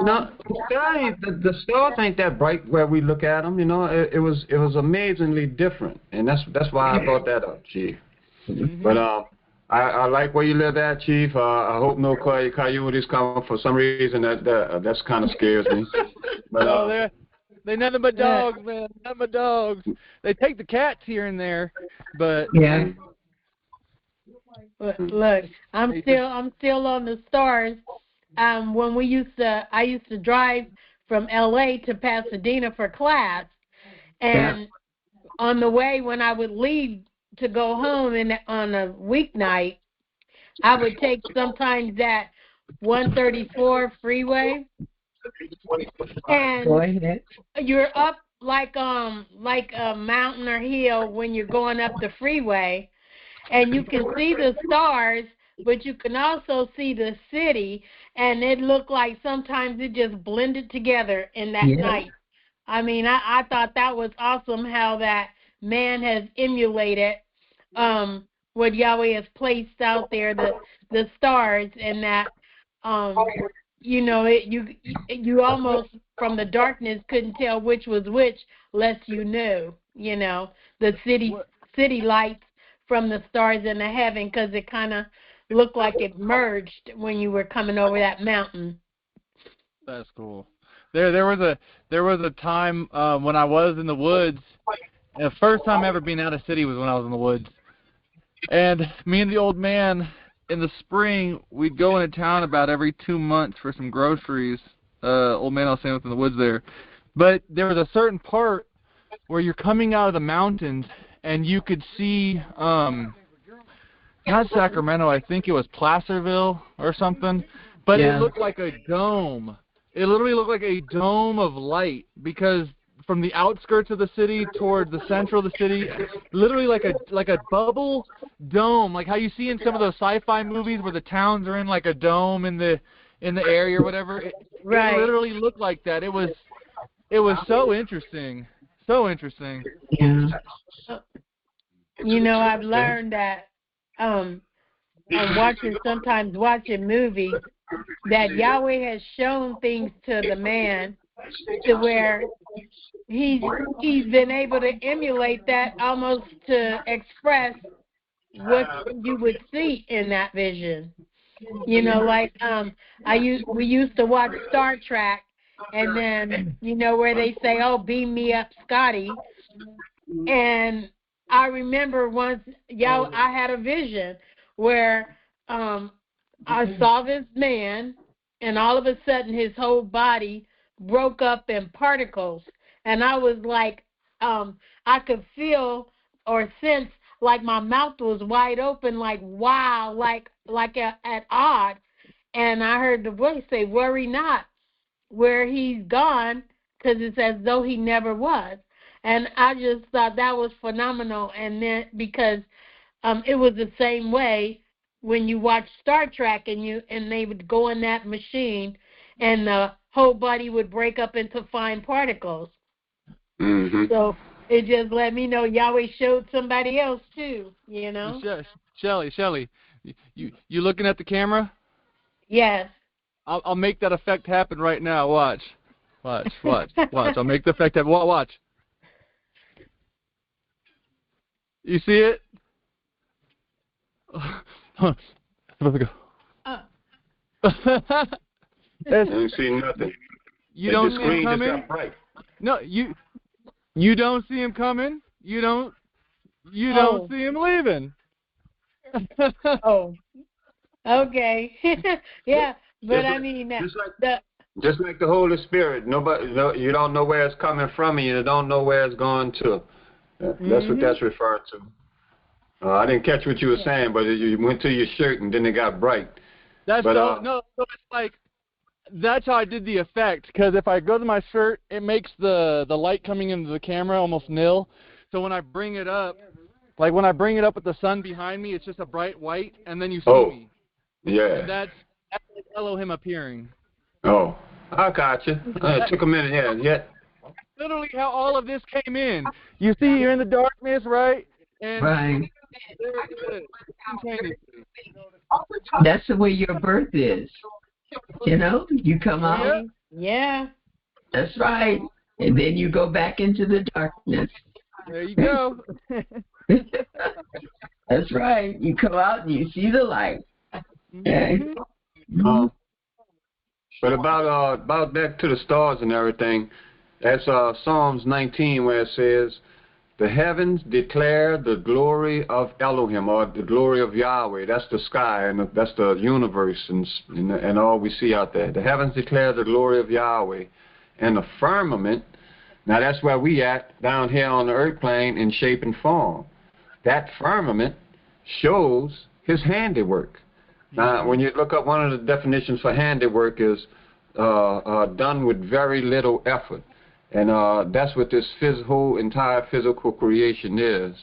the stars ain't that bright where we look at them. It was amazingly different, and that's why I brought that up, Chief. But I like where you live at, Chief. I hope no coyotes come for some reason. That's kind of scares me. But they're nothing but dogs, man. Nothing but dogs. They take the cats here and there, but yeah. Look, I'm still on the stars. When I used to drive from LA to Pasadena for class, and on the way when I would leave to go home on a weeknight, I would take sometimes that 134 freeway, and you're up like a mountain or hill when you're going up the freeway, and you can see the stars, but you can also see the city, and it looked like sometimes it just blended together in that night. I mean, I thought that was awesome how that man has emulated what Yahweh has placed out there, the stars, and that you almost from the darkness couldn't tell which was which, lest you knew, the city lights from the stars in the heaven, because it kind of looked like it merged when you were coming over that mountain. That's cool. There was a time when I was in the woods. The first time ever being out of city was when I was in the woods, And me and the old man, in the spring, we'd go into town about every 2 months for some groceries. Old man I was staying with in the woods there. But there was a certain part where you're coming out of the mountains and you could see, not Sacramento, I think it was Placerville or something, but Yeah. it looked like a dome. It literally looked like a dome of light because from the outskirts of the city toward the central of the city, literally like a bubble dome, like how you see in some of those sci-fi movies where the towns are in like a dome in the area or whatever. It literally looked like that. It was so interesting. So interesting. Yeah. You know, I've learned that I'm sometimes watching movies, that Yahweh has shown things to the man to where he's been able to emulate that almost to express what you would see in that vision. You know, like we used to watch Star Trek, and then you know where they say, "Oh, beam me up, Scotty," and I remember once, I had a vision where I saw this man, and all of a sudden his whole body broke up in particles, and I was like, I could feel or sense like my mouth was wide open, like wow, like at odd, and I heard the voice say, "Worry not, where he's gone, because it's as though he never was." And I just thought that was phenomenal, and then because it was the same way when you watch Star Trek and they would go in that machine and the whole body would break up into fine particles. Mm-hmm. So it just let me know Yahweh showed somebody else too, you know? Shelly, you looking at the camera? Yes. I'll make that effect happen right now. Watch. I'll make the effect happen. Watch. You see it? Hold on. Let me go. I don't see nothing. You don't the see screen him just coming? got bright. No, you don't see him coming. You don't see him leaving. Oh. Okay. Yeah, but I mean just like the Holy Spirit, you don't know where it's coming from, and you don't know where it's going to. That's what that's referring to. I didn't catch what you were saying, but you went to your shirt and then it got bright. So it's like that's how I did the effect. Because if I go to my shirt, it makes the light coming into the camera almost nil. So when I bring it up, like when I bring it up with the sun behind me, it's just a bright white, and then you see me. Yeah. And that's Elohim appearing. Oh, I got you. It took a minute. Yeah. Literally how all of this came in. You see, you're in the darkness, right? And Right. there it is. That's the way your birth is. You know, you come out. Yeah. That's right. And then you go back into the darkness. There you go. That's right. You come out and you see the light. Okay. But about back to the stars and everything, that's Psalms 19 where it says, "The heavens declare the glory of Elohim," or the glory of Yahweh. That's the sky, and that's the universe and all we see out there. The heavens declare the glory of Yahweh, and the firmament. Now that's where we at down here on the earth plane in shape and form. That firmament shows His handiwork. Now, when you look up, one of the definitions for handiwork is done with very little effort. And that's what this entire physical creation is.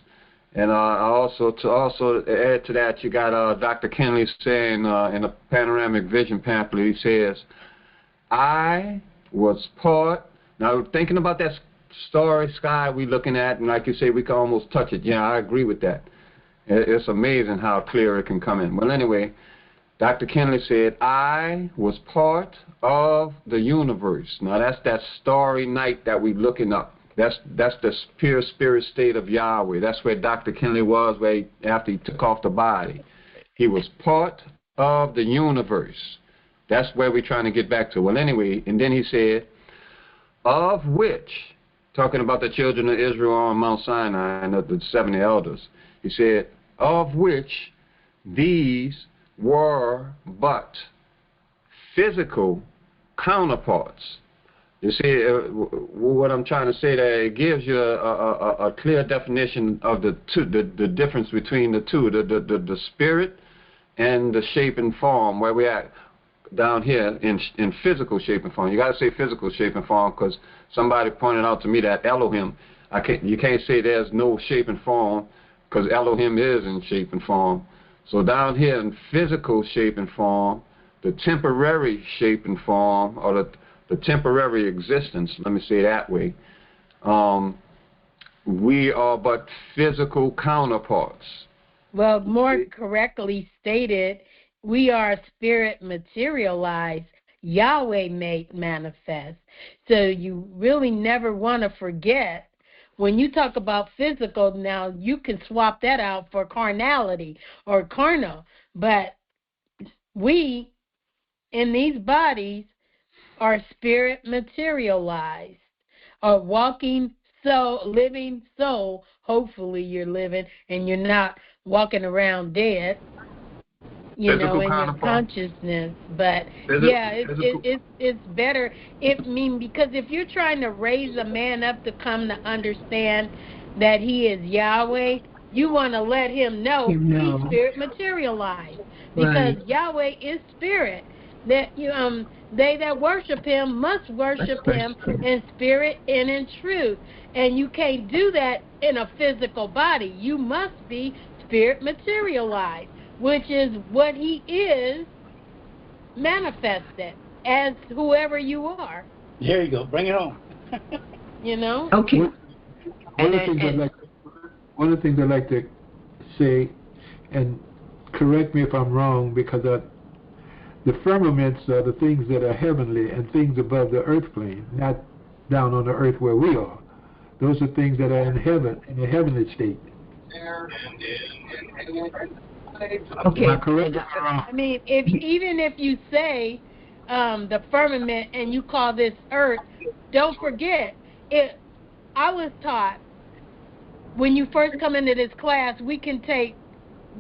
And also add to that, you got Dr. Kenley saying in a panoramic vision pamphlet, he says, "I was part." Now, thinking about that starry sky we looking at, and like you say, we can almost touch it. Yeah, I agree with that. It's amazing how clear it can come in. Well, anyway, Dr. Kenley said, "I was part of the universe." Now, that's that starry night that we looking up. That's the pure spirit state of Yahweh. That's where Dr. Kenley was after he took off the body. He was part of the universe. That's where we're trying to get back to. Well, anyway, and then he said, "Of which," talking about the children of Israel on Mount Sinai and the 70 elders, he said, of which these were but physical counterparts. You see, what I'm trying to say there, it gives you a clear definition of the two, the difference between the two, the spirit and the shape and form, where we're at down here in physical shape and form. You got to say physical shape and form, because somebody pointed out to me that Elohim, you can't say there's no shape and form, because Elohim is in shape and form. So down here in physical shape and form, the temporary shape and form, or the temporary existence, let me say it that way, we are but physical counterparts. Well, more correctly stated, we are spirit materialized, Yahweh made manifest. So you really never want to forget, when you talk about physical, now you can swap that out for carnality or carnal, but we in these bodies are spirit materialized, a walking soul, living soul. Hopefully you're living and you're not walking around dead, you know, in your consciousness. But yeah, it's better because if you're trying to raise a man up to come to understand that he is Yahweh, you want to let him know he's spirit materialized, because Yahweh is spirit. That they that worship him must worship him in spirit and in truth. And you can't do that in a physical body. You must be spirit materialized, which is what he is manifested as whoever you are. There you go. Bring it on. You know? Okay. One of the things I like to say, and correct me if I'm wrong, because the firmaments are the things that are heavenly and things above the earth plane, not down on the earth where we are. Those are things that are in heaven, in the heavenly state. Okay. Am I correct? I mean, even if you say the firmament and you call this earth, don't forget, I was taught when you first come into this class, we can take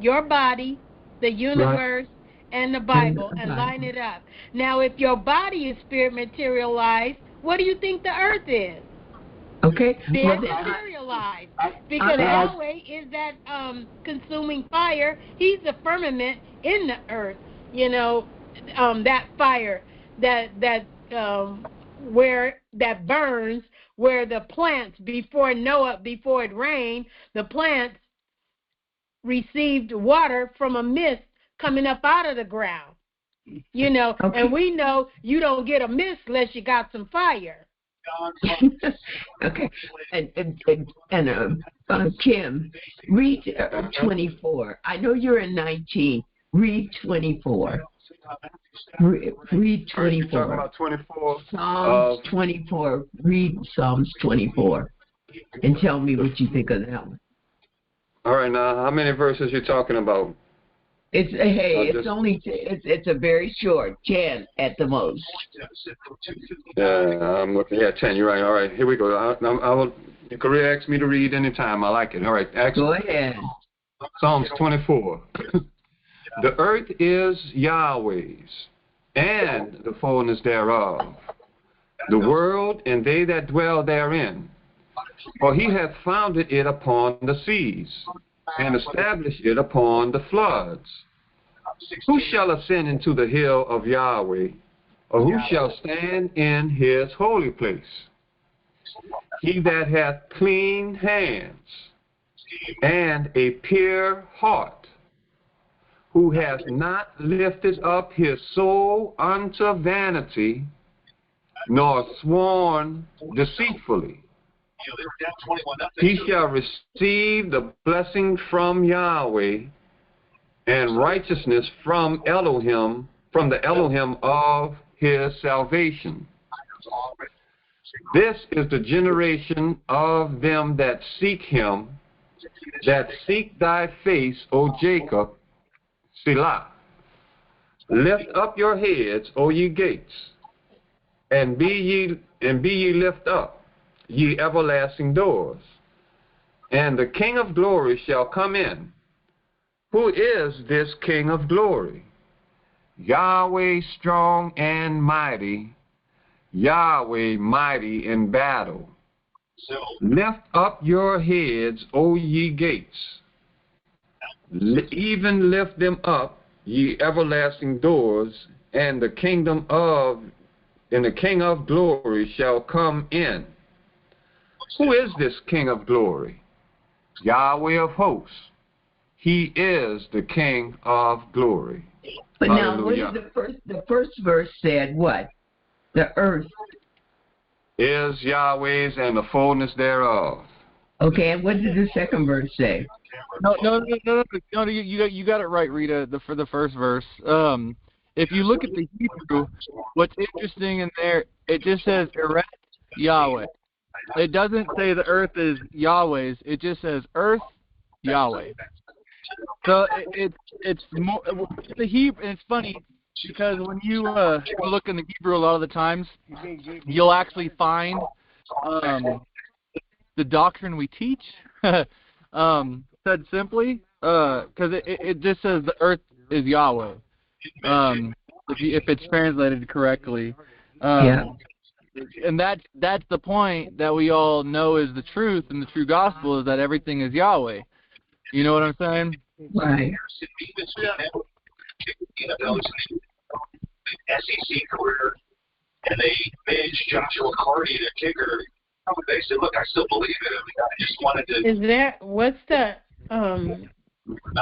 your body, the universe, and the Bible and line it up. Now, if your body is spirit materialized, what do you think the earth is? Okay. Spirit materialized. Because Yahweh is that consuming fire. He's the firmament in the earth. You know, that fire that burns, where the plants before Noah, before it rained, the plants received water from a mist coming up out of the ground, you know, and we know you don't get a mist unless you got some fire. Okay, and Kim, read 24. I know you're in 19. Read 24. Read 24. You're talking about 24. Psalms 24. Read Psalms 24, and tell me what you think of that one. All right, now how many verses you talking about? It's a very short, 10 at the most. Yeah, I'm looking. Yeah, 10. You're right. All right, here we go. You can ask me to read anytime. I like it. All right, go ahead. Psalms 24. The earth is Yahweh's, and the fullness thereof, the world and they that dwell therein. For he hath founded it upon the seas, and established it upon the floods. Who shall ascend into the hill of Yahweh, or who shall stand in his holy place? He that hath clean hands and a pure heart, who hath not lifted up his soul unto vanity, nor sworn deceitfully. He shall receive the blessing from Yahweh, and righteousness from Elohim, from the Elohim of his salvation. This is the generation of them that seek him, that seek thy face, O Jacob, Selah. Lift up your heads, O ye gates, and be ye lift up, ye everlasting doors, and the King of glory shall come in. Who is this King of glory? Yahweh strong and mighty, Yahweh mighty in battle. Lift up your heads, O ye gates. Even lift them up, ye everlasting doors, and the King of glory shall come in. Who is this King of glory? Yahweh of hosts. He is the King of glory. But now, what Hallelujah. is the first verse said what? The earth. Is Yahweh's and the fullness thereof. Okay, and what did the second verse say? No, you got it right, Rita. For the first verse, if you look at the Hebrew, what's interesting in there, it just says Eret Yahweh. It doesn't say the earth is Yahweh's. It just says earth Yahweh. So it's more the Hebrew. And it's funny because when you look in the Hebrew, a lot of the times you'll actually find the doctrine we teach. Said simply, because it just says the earth is Yahweh. If it's translated correctly. And that's the point that we all know is the truth, and the true gospel is that everything is Yahweh. You know what I'm saying? Right. SEC career, and they managed Joshua Carty, the kicker. They said, "Look, I still believe it. I just wanted to." Is there, what's the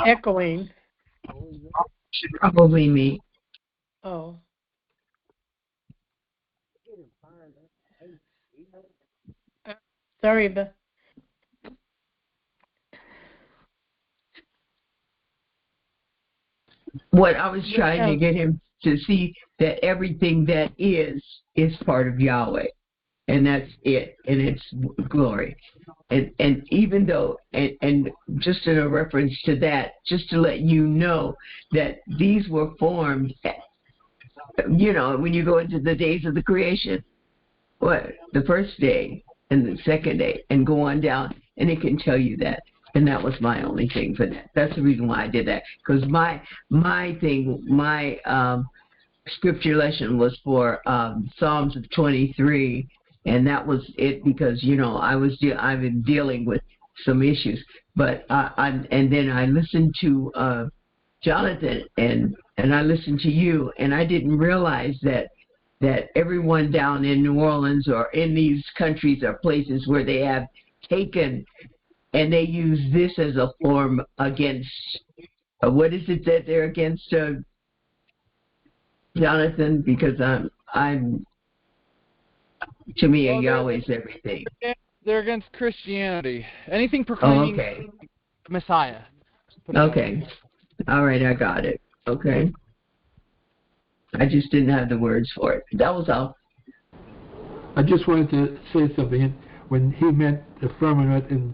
echoing? Probably me. Oh. Sorry, but What I was trying to get him to see that everything that is part of Yahweh, and that's it, and it's glory. And even though, and just in a reference to that, just to let you know that these were formed, when you go into the days of the creation, the first day and the second day, and go on down, and it can tell you that. And that was my only thing for that. That's the reason why I did that. Because my scripture lesson was for Psalms of 23, and that was it because I've been dealing with some issues. But and then I listened to Jonathan and I listened to you, and I didn't realize that everyone down in New Orleans or in these countries are places where they have taken and they use this as a form against, what is it that they're against, Jonathan? Because I'm to me, Yahweh's everything. They're against Christianity. Anything proclaiming Messiah. Okay. All right, I got it. Okay. I just didn't have the words for it. That was all. I just wanted to say something. When he meant the firmament, and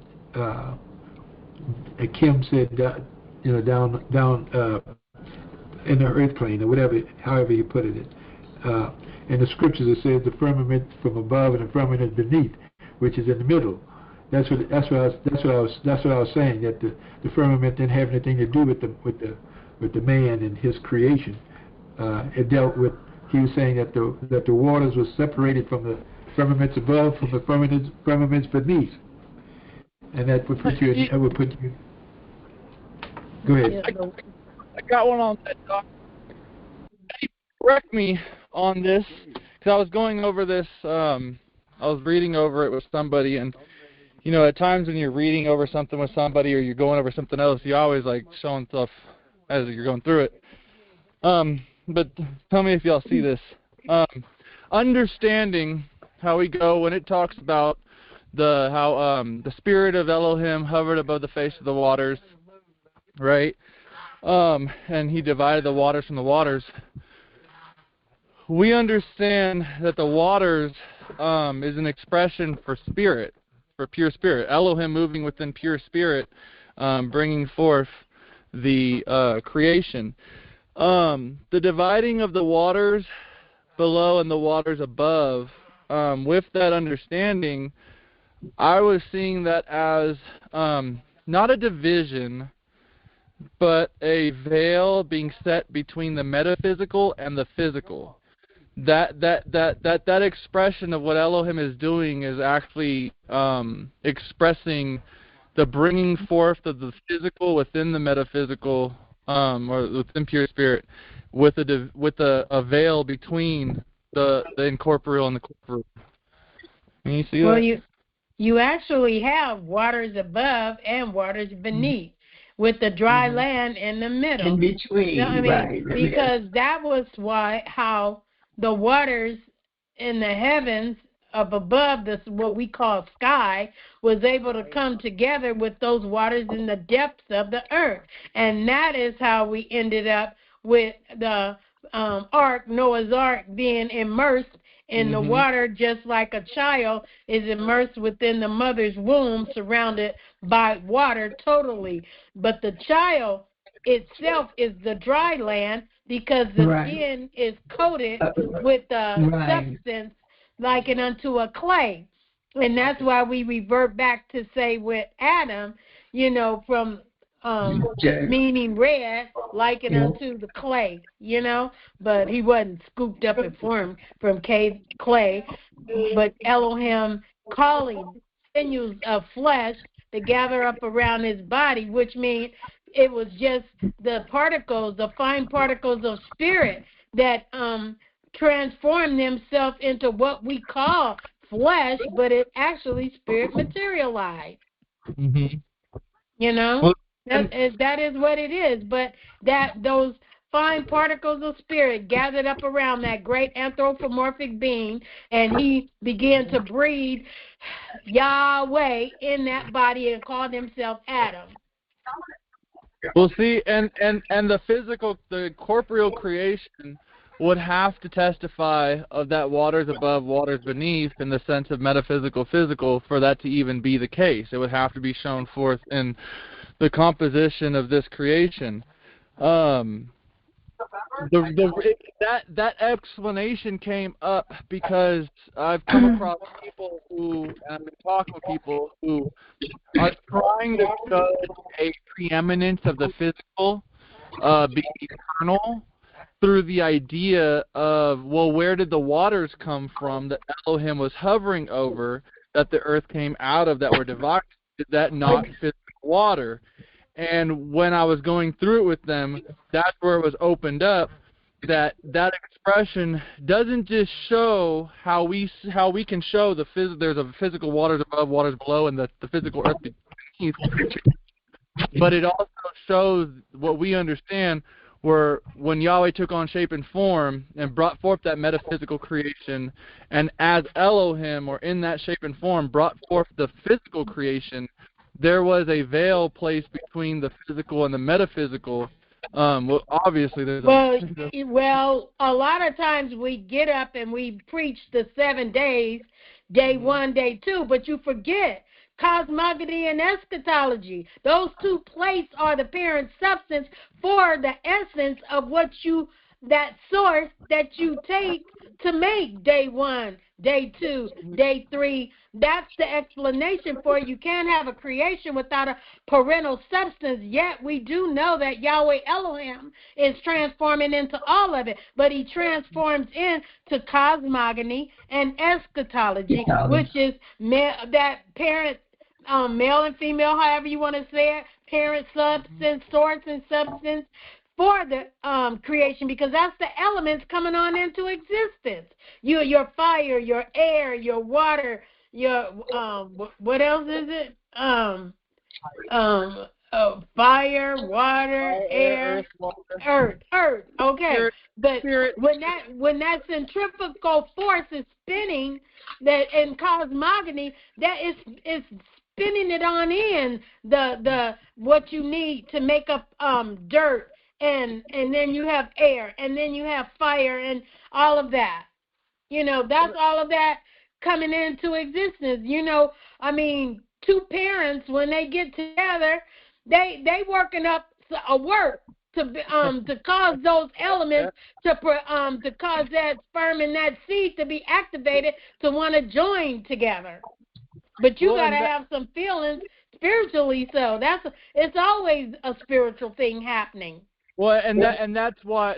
Kim said, down in the earth plane, or whatever, however you put it. In the scriptures it says the firmament from above and the firmament beneath, which is in the middle. That's what I was saying, that the firmament didn't have anything to do with the man and his creation. It dealt with, he was saying that the waters were separated from the firmaments above, from the firmaments beneath, and that would put you. Go ahead. I got one on that, Doc. Correct me on this, because I was going over this. I was reading over it with somebody, and at times when you're reading over something with somebody, or you're going over something else, you always like showing stuff as you're going through it. But tell me if y'all see this. Understanding how we go when it talks about how the spirit of Elohim hovered above the face of the waters, right? And he divided the waters from the waters. We understand that the waters is an expression for spirit, for pure spirit. Elohim moving within pure spirit, bringing forth the creation. The dividing of the waters below and the waters above, with that understanding, I was seeing that as not a division, but a veil being set between the metaphysical and the physical. That expression of what Elohim is doing is actually expressing the bringing forth of the physical within the metaphysical, or within pure spirit, with a veil between the incorporeal and the corporeal. Can you see Well, that? you actually have waters above and waters beneath, with the dry land in the middle. In between, You know what I mean? right. Because that was how the waters in the heavens up above, this what we call sky, was able to come together with those waters in the depths of the earth. And that is how we ended up with the ark, Noah's Ark, being immersed in the water, just like a child is immersed within the mother's womb, surrounded by water totally. But the child itself is the dry land, because the skin is coated with the substance likened unto a clay. And that's why we revert back to say with Adam, from meaning red, likened unto the clay, but he wasn't scooped up and formed from clay, but Elohim calling sinews of flesh to gather up around his body, which means it was just the particles, the fine particles of spirit that transformed themselves into what we call flesh, but it actually spirit materialized. Well, That is what it is. But those fine particles of spirit gathered up around that great anthropomorphic being, and he began to breathe Yahweh in that body and called himself Adam. Well, see, and the corporeal creation would have to testify of that waters above, waters beneath, in the sense of metaphysical, physical, for that to even be the case. It would have to be shown forth in the composition of this creation. That explanation came up because I've come across people who, and I've been talking with people who are trying to show a preeminence of the physical being eternal through the idea of, well, where did the waters come from that Elohim was hovering over, that the earth came out of, that were divided? Is that not physical water? And when I was going through it with them, that's where it was opened up, that expression doesn't just show how we can show there's a physical waters above, waters below, and the physical earth beneath, but it also shows what we understand, where when Yahweh took on shape and form and brought forth that metaphysical creation, and as Elohim, or in that shape and form, brought forth the physical creation, there was a veil placed between the physical and the metaphysical. Well, obviously, there's well, a lot of times we get up and we preach the 7 days, day 1, day 2, but you forget cosmogony and eschatology. Those two plates are the parent substance for the essence of that source that you take to make day 1, day 2, day 3. That's the explanation for it. You can't have a creation without a parental substance, yet we do know that Yahweh Elohim is transforming into all of it, but he transforms into cosmogony and eschatology, which is that parent, male and female, however you want to say it, parent substance, source and substance for the creation, because that's the elements coming on into existence. Your fire, your air, your water, your what else is it? Fire, water, air, earth. Okay, but when that centrifugal force is spinning, that in cosmogony, that is spinning it on in the what you need to make up dirt, and then you have air, and then you have fire, and all of that. That's all of that coming into existence. I mean, two parents, when they get together, they working up a work to cause those elements to cause that sperm and that seed to be activated to want to join together. But you got to have some feelings spiritually so. It's always a spiritual thing happening. Well, and that's why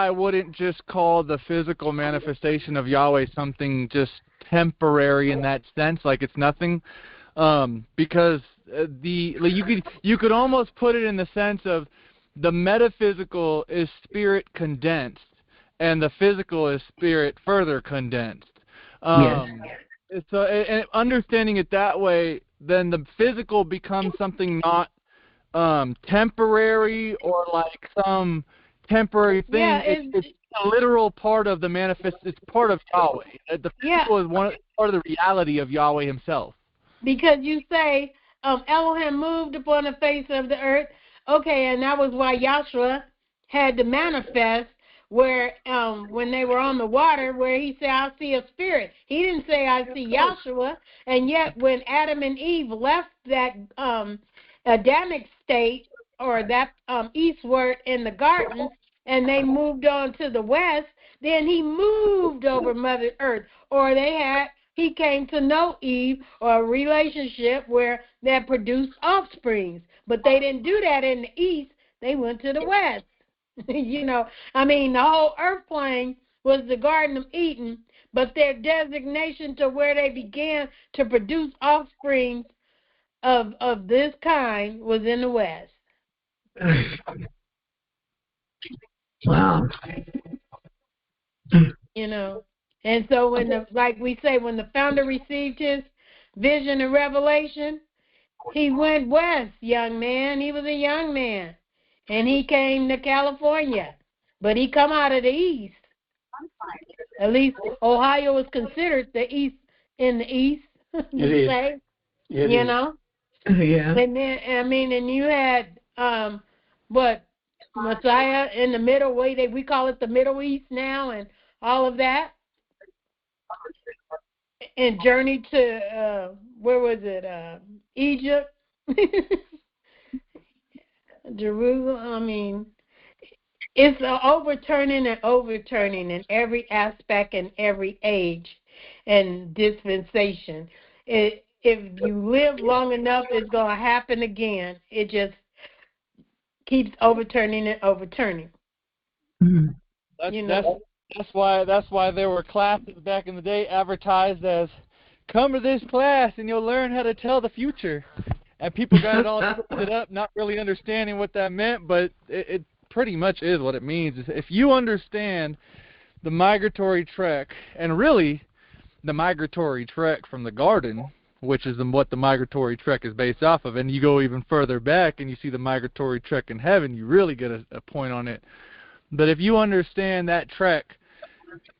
I wouldn't just call the physical manifestation of Yahweh something just temporary in that sense, like it's nothing, because you could almost put it in the sense of the metaphysical is spirit condensed, and the physical is spirit further condensed. Yes. So, and understanding it that way, then the physical becomes something not temporary or like some temporary thing. Yeah, it's a literal part of the manifest. It's part of Yahweh. The physical is part of the reality of Yahweh Himself. Because you say Elohim moved upon the face of the earth. Okay, and that was why Yahshua had to manifest where when they were on the water, where he said, I see a spirit. He didn't say, I see Yahshua. And yet when Adam and Eve left that Adamic state or that eastward in the garden, and they moved on to the west, then he moved over Mother Earth. Or he came to know Eve, or a relationship where that produced offsprings. But they didn't do that in the east. They went to the west. The whole earth plane was the Garden of Eden, but their designation to where they began to produce offsprings of this kind was in the west. Wow. And so when when the founder received his vision and revelation, he went west, young man. He was a young man. And he came to California. But he come out of the east. At least Ohio was considered the east in the east. It is. Say, It you is. know? Yeah. And then and you had Messiah in the middle way we call it the Middle East now, and all of that. And journeyed to where was it? Egypt. Jerusalem. It's overturning in every aspect and every age and dispensation. If you live long enough, it's going to happen again. It just keeps overturning and overturning. Mm-hmm. That's why there were classes back in the day advertised as, come to this class and you'll learn how to tell the future. And people got it all twisted up, not really understanding what that meant, but it pretty much is what it means. If you understand the migratory trek, and really the migratory trek from the garden, which is what the migratory trek is based off of, and you go even further back and you see the migratory trek in heaven, you really get a point on it. But if you understand that trek,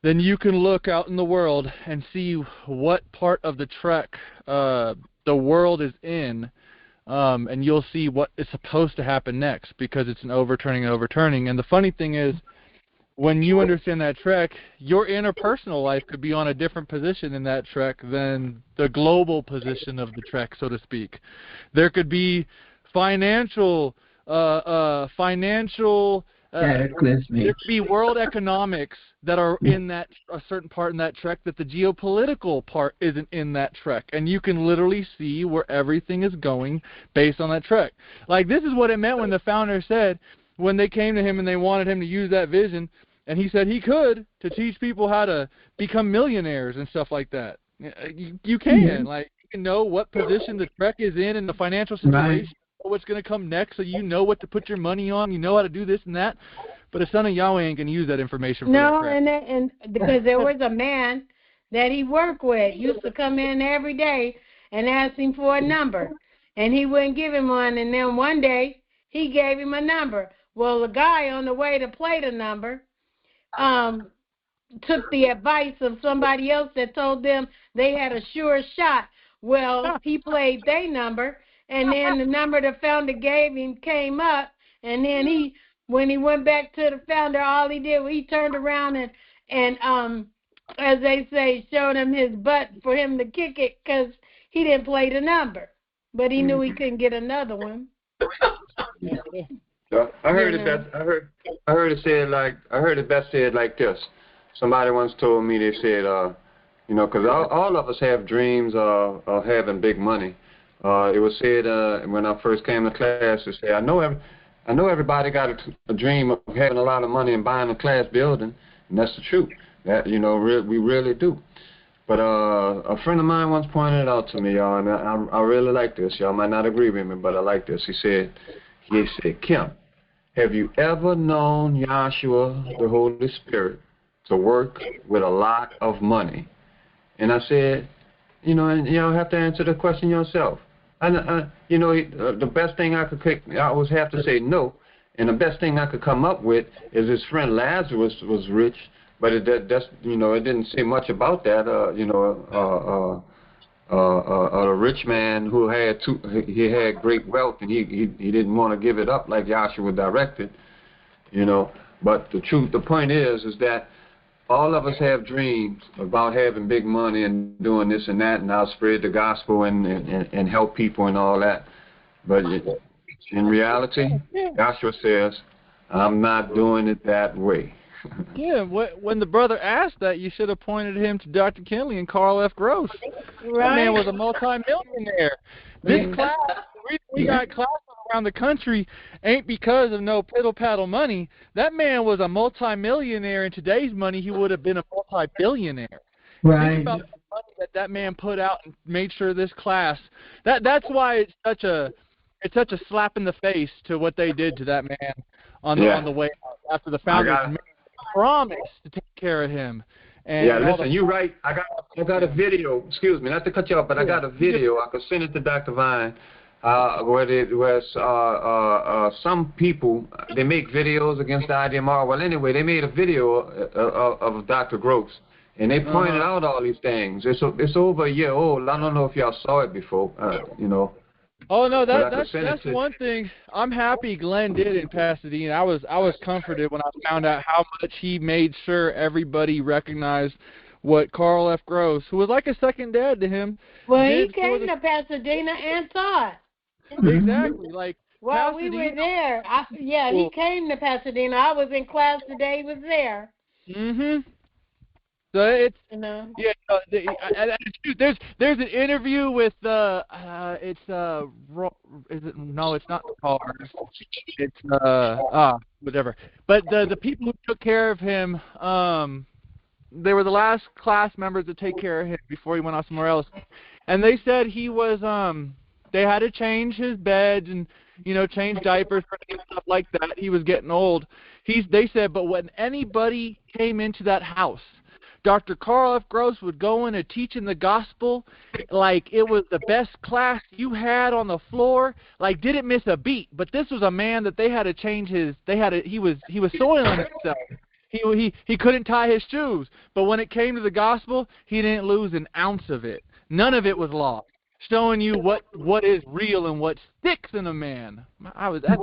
then you can look out in the world and see what part of the trek the world is in, and you'll see what is supposed to happen next, because it's an overturning and overturning. And the funny thing is, when you understand that trek, your interpersonal life could be on a different position in that trek than the global position of the trek, so to speak. There could be financial there could be world economics that are in that a certain part in that trek that the geopolitical part isn't in that trek, and you can literally see where everything is going based on that trek. Like, this is what it meant when the founder said, when they came to him and they wanted him to use that vision, and he said he could, to teach people how to become millionaires and stuff like that. You can, like, you can know what position the trek is in the financial situation. Right. What's going to come next, so you know what to put your money on, you know how to do this and that. But a son of Yahweh ain't going to use that information for that crap. And because there was a man that he worked with, used to come in every day and ask him for a number, and he wouldn't give him one, and then one day he gave him a number. Well, the guy on the way to play the number took the advice of somebody else that told them they had a sure shot. Well, he played their number, and then the number the founder gave him came up, and then when he went back to the founder, all he did was he turned around and as they say, showed him his butt for him to kick it, because he didn't play the number, but he knew he couldn't get another one. So I heard it best. I heard it best said like this. Somebody once told me, they said, because all of us have dreams of having big money. It was said when I first came to class, it said, I know everybody got a dream of having a lot of money and buying a class building, and that's the truth. That we really do. But a friend of mine once pointed it out to me, y'all, and I really like this. Y'all might not agree with me, but I like this. He said, Kim, have you ever known Yahshua, the Holy Spirit, to work with a lot of money? And I said, and you have to answer the question yourself. The best thing I could pick, I always have to say no. And the best thing I could come up with is his friend Lazarus was rich, but it didn't say much about that. A rich man who had great wealth, and he didn't want to give it up like Yahshua directed. But the point is that all of us have dreams about having big money and doing this and that, and I'll spread the gospel and help people and all that. But in reality, Yahshua says, I'm not doing it that way. Yeah, when the brother asked that, you should have pointed him to Dr. Kinley and Carl F. Gross. Right. That man was a multi-millionaire. This class, the reason we got classes around the country ain't because of no piddle-paddle money. That man was a multi-millionaire. In today's money, he would have been a multi-billionaire. Right. Think about the money that man put out and made sure this class. That's why it's such a slap in the face to what they did to that man on the way out after the founders made a promise to take care of him. And listen, you're right. I got a video. Excuse me, not to cut you off, but I got a video. I could send it to Dr. Vine. Where it was some people, they make videos against the IDMR. Well, anyway, they made a video of Dr. Gross, and they pointed out all these things. It's over a year old. I don't know if y'all saw it before, Oh no, that's one thing. I'm happy Glenn did in Pasadena. I was comforted when I found out how much he made sure everybody recognized what Carl F. Gross, who was like a second dad to him. Well, he came to Pasadena and saw it. Exactly, like. Well, Pasadena, we were there. He came to Pasadena. I was in class the day he was there. So it's there's an interview with it's not Cars. It's whatever. But the people who took care of him, they were the last class members to take care of him before he went off somewhere else, and they said he was they had to change his beds and change diapers and stuff like that. He was getting old. They said, but when anybody came into that house, Dr. Carl F. Gross would go in and teaching the gospel like it was the best class you had on the floor, like didn't miss a beat. But this was a man that they had to change he was soiling himself. He couldn't tie his shoes. But when it came to the gospel, he didn't lose an ounce of it. None of it was lost. Showing you what is real and what sticks in a man. I like that.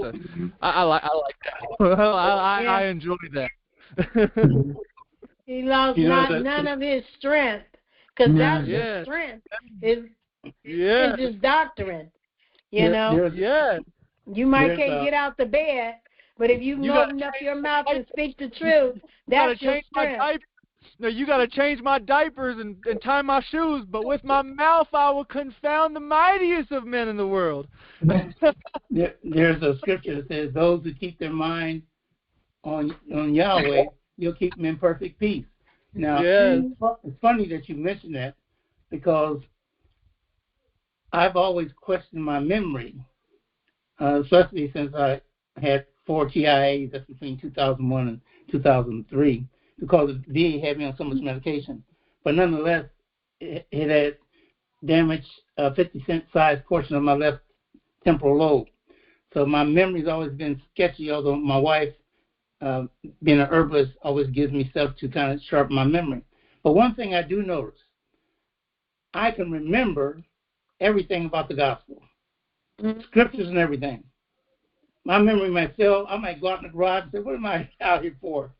I enjoyed that. He lost none of his strength, because that's his strength. Is his doctrine. You might can't get out the bed, but if you open up your mouth and speak the truth, that's your strength. No, you got to change my diapers and tie my shoes, but with my mouth I will confound the mightiest of men in the world. There's a scripture that says, those who keep their mind on Yahweh, you'll keep them in perfect peace. Now, it's funny that you mentioned that, because I've always questioned my memory, especially since I had 4 TIAs, that's between 2001 and 2003, because the VA had me on so much medication. But nonetheless, it had damaged a 50-cent size portion of my left temporal lobe. So my memory's always been sketchy, although my wife, being an herbalist, always gives me stuff to kind of sharpen my memory. But one thing I do notice, I can remember everything about the gospel, scriptures and everything. My memory might fail. I might go out in the garage and say, what am I out here for?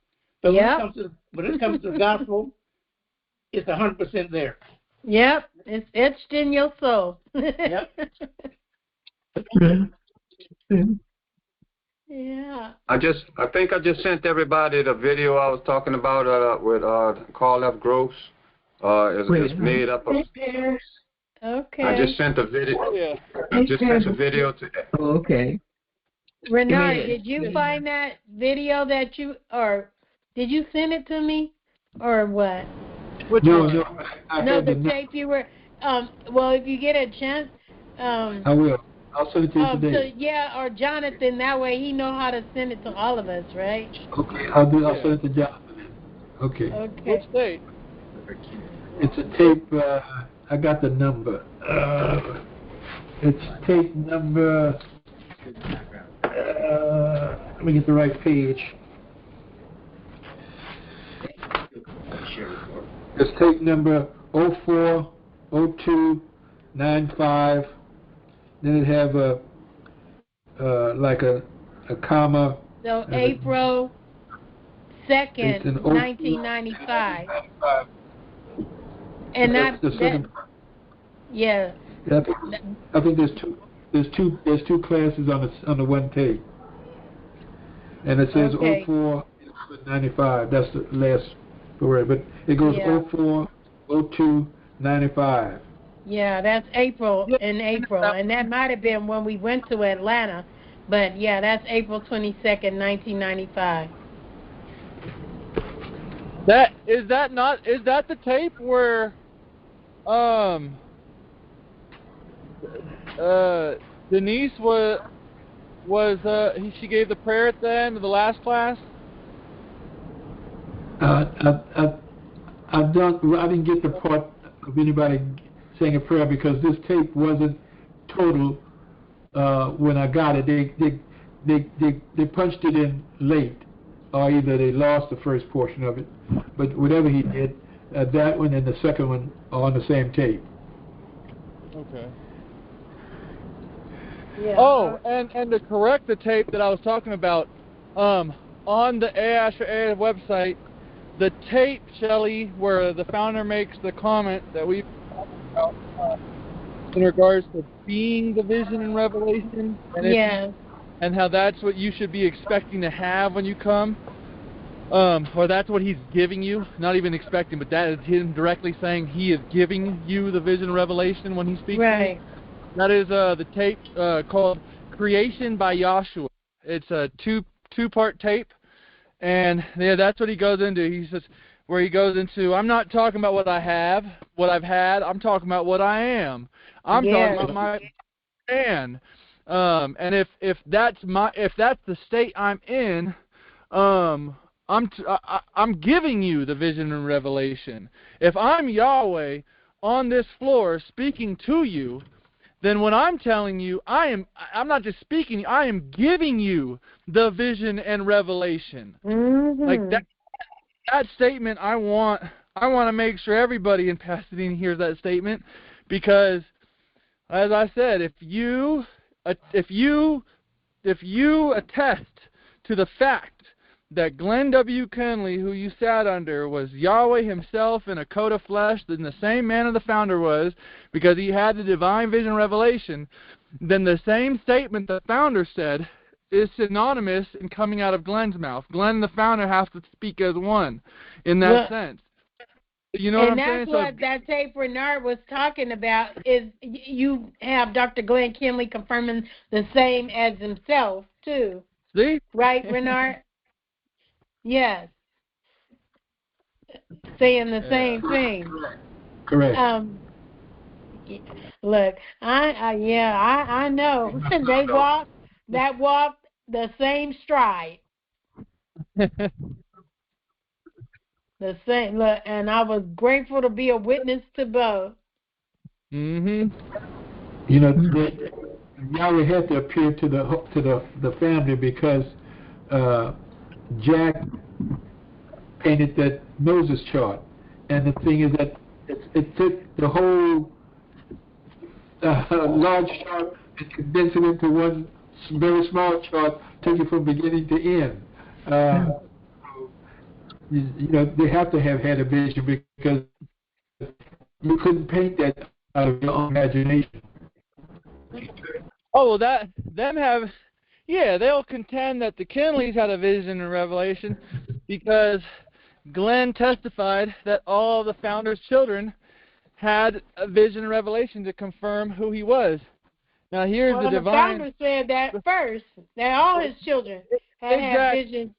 But when it comes to the gospel, it's 100% there. Yep, it's etched in your soul. Yep. Yeah. I think I just sent everybody the video I was talking about with Carl F. Gross. It's made up of. Okay. I just sent a video. Oh, yeah. I just sent a video to. Oh, okay. Renard, did you find that video that you, or did you send it to me, or what? Which No, one? no. I No, had the the tape you were. Well, if you get a chance. I will. I'll send it to you today. So yeah, or Jonathan. That way he know how to send it to all of us, right? Okay, I'll send it to Jonathan. Okay. Okay. Which state? It's a tape. I got the number. It's tape number. Let me get the right page. It's tape number 040295. Then it have a like a comma. So April 2nd, 1995. And that's the second. Yeah. I think there's two classes on the one tape, and it says 0495. That's the last word, but it goes 040295. Yeah, that's April, and that might have been when we went to Atlanta, but yeah, that's April 22nd, 1995. Is that the tape where Denise she gave the prayer at the end of the last class? I didn't get the part of anybody saying a prayer because this tape wasn't total when I got it. They punched it in late, or either they lost the first portion of it. But whatever he did, that one and the second one are on the same tape. Okay. Yeah. Oh, and to correct the tape that I was talking about, on the Yahshua website, the tape, Shelley, where the founder makes the comment that we talked about in regards to being the vision and revelation, and how that's what you should be expecting to have when you come, or that's what he's giving you, not even expecting, but that is him directly saying he is giving you the vision and revelation when he speaks to you. That is the tape called Creation by Yahshua. It's a two-part tape, and yeah, that's what he goes into. He says, where he goes into, I'm not talking about what I have, what I've had. I'm talking about what I am. I'm talking about my man. And if that's the state I'm in, I'm giving you the vision and revelation. If I'm Yahweh on this floor speaking to you, then when I'm telling you, I'm not just speaking, I am giving you the vision and revelation. Mm-hmm. Like that statement, I want to make sure everybody in Pasadena hears that statement, because, as I said, if you attest to the fact that Glenn W. Kinley, who you sat under, was Yahweh himself in a coat of flesh, than the same manner the founder was, because he had the divine vision revelation, then the same statement the founder said is synonymous in coming out of Glenn's mouth. Glenn and the founder have to speak as one in that sense. You know what I'm saying? And that's what that tape Renard was talking about, is you have Dr. Glenn Kinley confirming the same as himself, too. See? Right, Renard? Yes. Saying the same thing. Correct. Look, I know. They walk the same stride. The same. Look, and I was grateful to be a witness to both. You know, Yahweh had to appear to the family because Jack painted that Moses chart, and the thing is that it took the whole large chart and condensed it into one very small chart, took it from beginning to end. You know, they have to have had a vision, because you couldn't paint that out of your own imagination. Oh, well, they'll contend that the Kinleys had a vision and revelation, because Glenn testified that all the founder's children had a vision and revelation to confirm who he was. Now here's the divine. The founder said that first, that all his children had vision,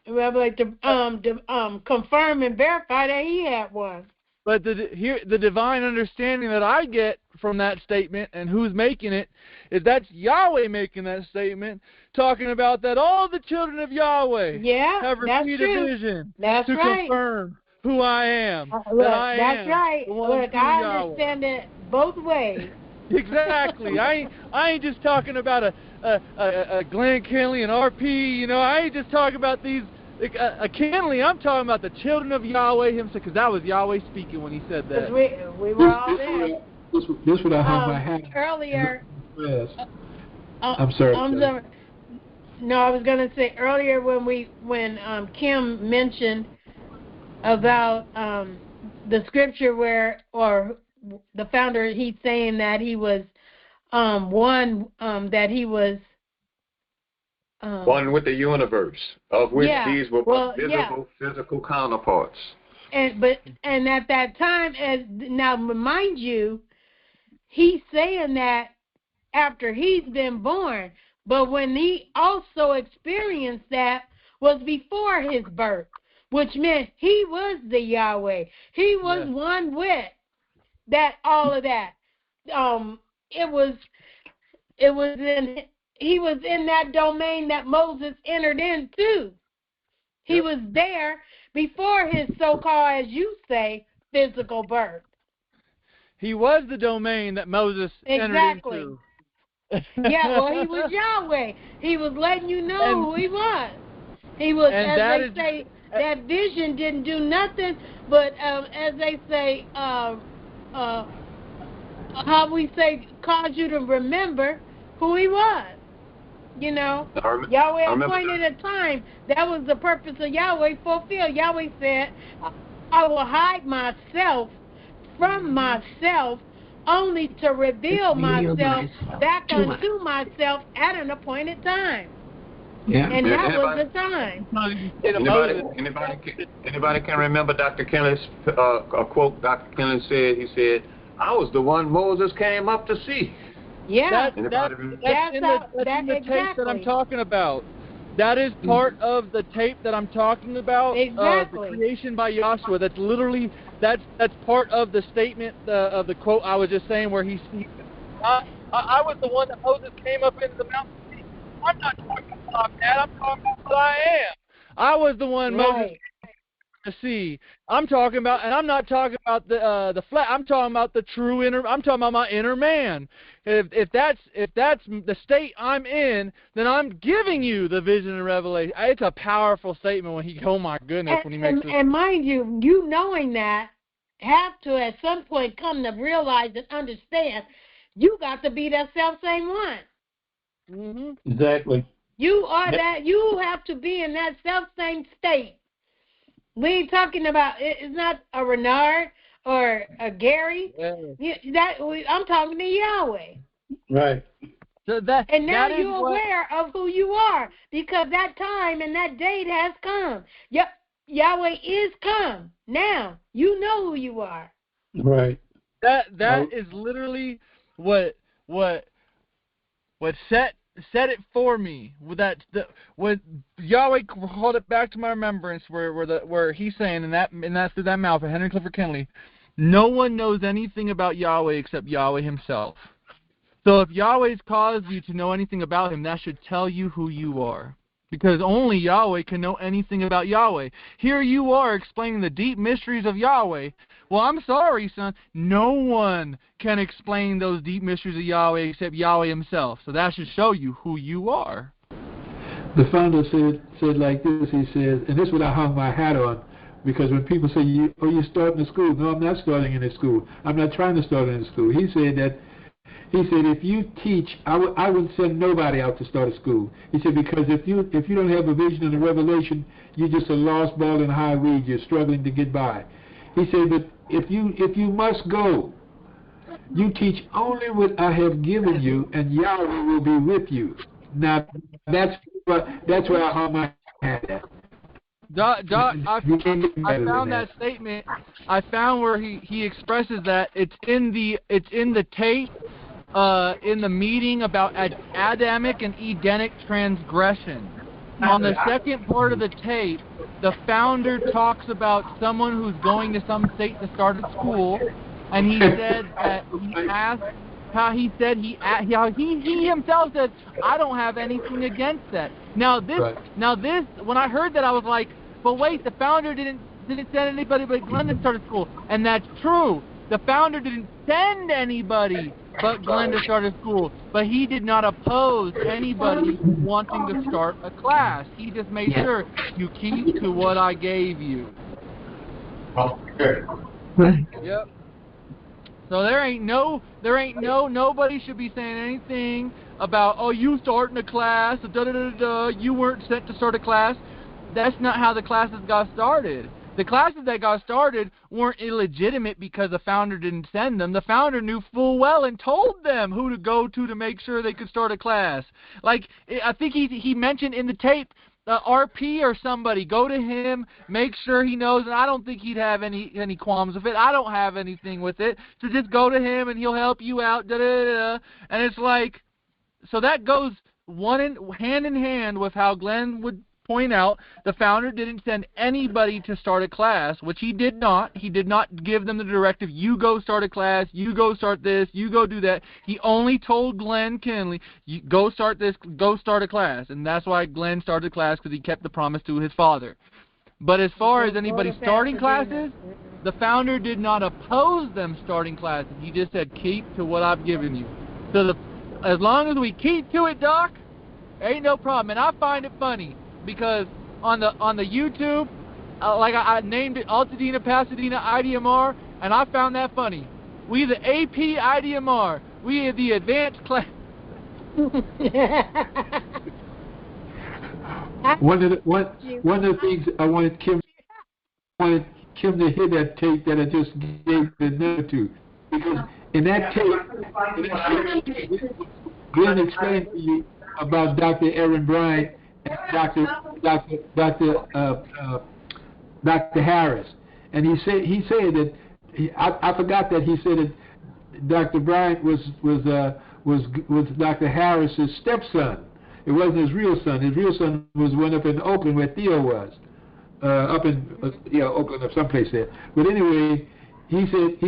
revelation to confirm and verify that he had one. But the divine understanding that I get from that statement and who's making it is that's Yahweh making that statement, talking about that all the children of Yahweh have received a vision to confirm who I am. That's right. Look, I understand it both ways. Exactly. I ain't just talking about a Glenn Kinley and RP. You know, I ain't just talking about these. A Kinley, I'm talking about the children of Yahweh himself, because that was Yahweh speaking when he said that. We were all there. This would I hung my hat earlier. Yes. I'm sorry. No, I was going to say earlier when Kim mentioned about the scripture or the founder, he's saying that he was that he was one with the universe, of which these were visible physical counterparts. And at that time, now mind you, he's saying that after he's been born, but when he also experienced that was before his birth, which meant he was the Yahweh. He was one with that, all of that. He was in that domain that Moses entered into. He was there before his so-called, as you say, physical birth. He was the domain that Moses entered into. Yeah, well, he was Yahweh. He was letting you know who he was. He was, as they say, that vision didn't do nothing but, as they say, how we say, cause you to remember who he was. You know, Yahweh appointed a time. That was the purpose of Yahweh fulfilled. Yahweh said, I will hide myself from myself only to reveal myself back unto myself at an appointed time. Yeah. And that was the time. Anybody can remember Dr. Kinley's a quote Dr. Kinley said? He said, I was the one Moses came up to see. Yeah, that's in the tape that I'm talking about. That is part of the tape that I'm talking about. Exactly. The creation by Yahshua. That's literally that's part of the statement of the quote I was just saying, where he I was the one that Moses came up into the mountain to see. I'm not talking about that. I'm talking about what I am. I was the one Moses came to see. I'm talking about, and I'm not talking about the flesh. I'm talking about the true inner. I'm talking about my inner man. If that's the state I'm in, then I'm giving you the vision and revelation. It's a powerful statement when he. Oh my goodness, when he makes this. And mind you, you knowing that, have to at some point come to realize and understand, you got to be that self same one. Mm-hmm. Exactly. You are that. You have to be in that self same state. We ain't talking about, it's not a Renard or a Gary. I'm talking to Yahweh. Right. So and now you're aware of who you are, because that time and that date has come. Yep, Yahweh is come. Now you know who you are. Right. That is literally what set it for me. When Yahweh called it back to my remembrance, where he's saying, and that's through that mouth of Henry Clifford Kinley, no one knows anything about Yahweh except Yahweh himself. So if Yahweh's caused you to know anything about him, that should tell you who you are. Because only Yahweh can know anything about Yahweh. Here you are explaining the deep mysteries of Yahweh. Well, I'm sorry, son. No one can explain those deep mysteries of Yahweh except Yahweh himself. So that should show you who you are. The founder said like this. He says, and this is what I hung my hat on, because when people say, you're starting a school. No, I'm not starting in a school. I'm not trying to start in a school. He said, if you teach, I would send nobody out to start a school. He said, because if you don't have a vision and a revelation, you're just a lost ball in high weed. You're struggling to get by. He said, but if you must go, you teach only what I have given you, and Yahweh will be with you. Now, that's where I hung my hat at. Doc, I found that statement. I found where he expresses that it's in the tape, in the meeting about Adamic and Edenic transgression. On the second part of the tape, the founder talks about someone who's going to some state to start a school, and he said that he asked how he himself said, I don't have anything against that. Now this, when I heard that, I was like, but wait, the founder didn't send anybody but Glenn to start a school, and that's true. The founder didn't send anybody but Glenn to start a school, but he did not oppose anybody wanting to start a class. He just made sure you keep to what I gave you. Yep. So nobody should be saying anything about, oh, you starting a class, you weren't sent to start a class. That's not how the classes got started. The classes that got started weren't illegitimate because the founder didn't send them. The founder knew full well and told them who to go to make sure they could start a class. Like, I think he mentioned in the tape, RP or somebody, go to him, make sure he knows, and I don't think he'd have any qualms with it. I don't have anything with it. So just go to him and he'll help you out, and it's like, so that goes hand in hand with how Glenn would point out the founder didn't send anybody to start a class, which he did not. He did not give them the directive, you go start a class, you go start this, you go do that. He only told Glenn Kinley, you go start this, go start a class. And that's why Glenn started a class, because he kept the promise to his father. But as far as anybody starting classes, the founder did not oppose them starting classes. He just said, keep to what I've given you. So as long as we keep to it, Doc, ain't no problem. And I find it funny, because on the YouTube, like I named it Altadena Pasadena IDMR, and I found that funny. We the AP IDMR. We are the advanced class. One of the things I wanted Kim to hear that tape that I just gave the number to, because in that tape, Glenn explained to you about Dr. Aaron Bryant and Dr. Harris, and he said that I forgot that he said that Dr. Bryant was Dr. Harris's stepson. It wasn't his real son. His real son was one up in Oakland where Theo was, up in Oakland or someplace there. But anyway, he said,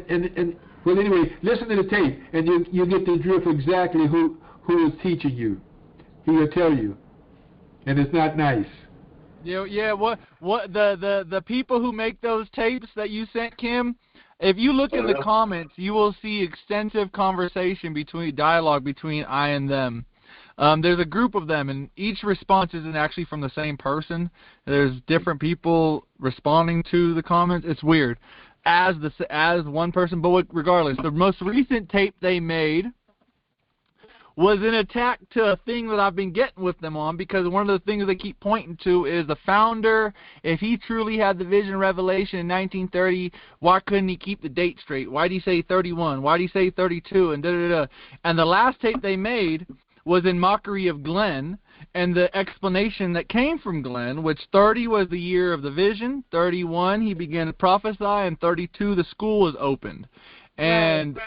and well, anyway, listen to the tape, and you get the drift exactly who is teaching you. He will tell you, and it's not nice. Yeah. What the people who make those tapes that you sent, Kim? If you look in the comments, you will see extensive dialogue between I and them. There's a group of them, and each response isn't actually from the same person. There's different people responding to the comments. It's weird. As one person, but regardless, the most recent tape they made was an attack to a thing that I've been getting with them on, because one of the things they keep pointing to is the founder. If he truly had the vision revelation in 1930, why couldn't he keep the date straight? Why did he say 31? Why did he say 32? And da-da-da. And the last tape they made was in mockery of Glenn, and the explanation that came from Glenn, which 30 was the year of the vision, 31 he began to prophesy, and 32 the school was opened. And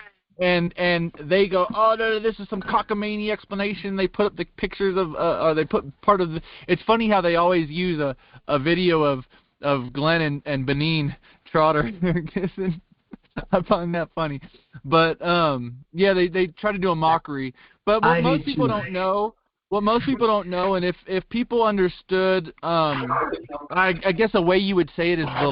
And they go, oh, no, this is some cockamamie explanation. They put up the pictures of, or they put part of the. It's funny how they always use a video of Glenn and Benin Trotter kissing. I find that funny, but yeah, they try to do a mockery. But what most people don't know, and if people understood, I guess a way you would say it is the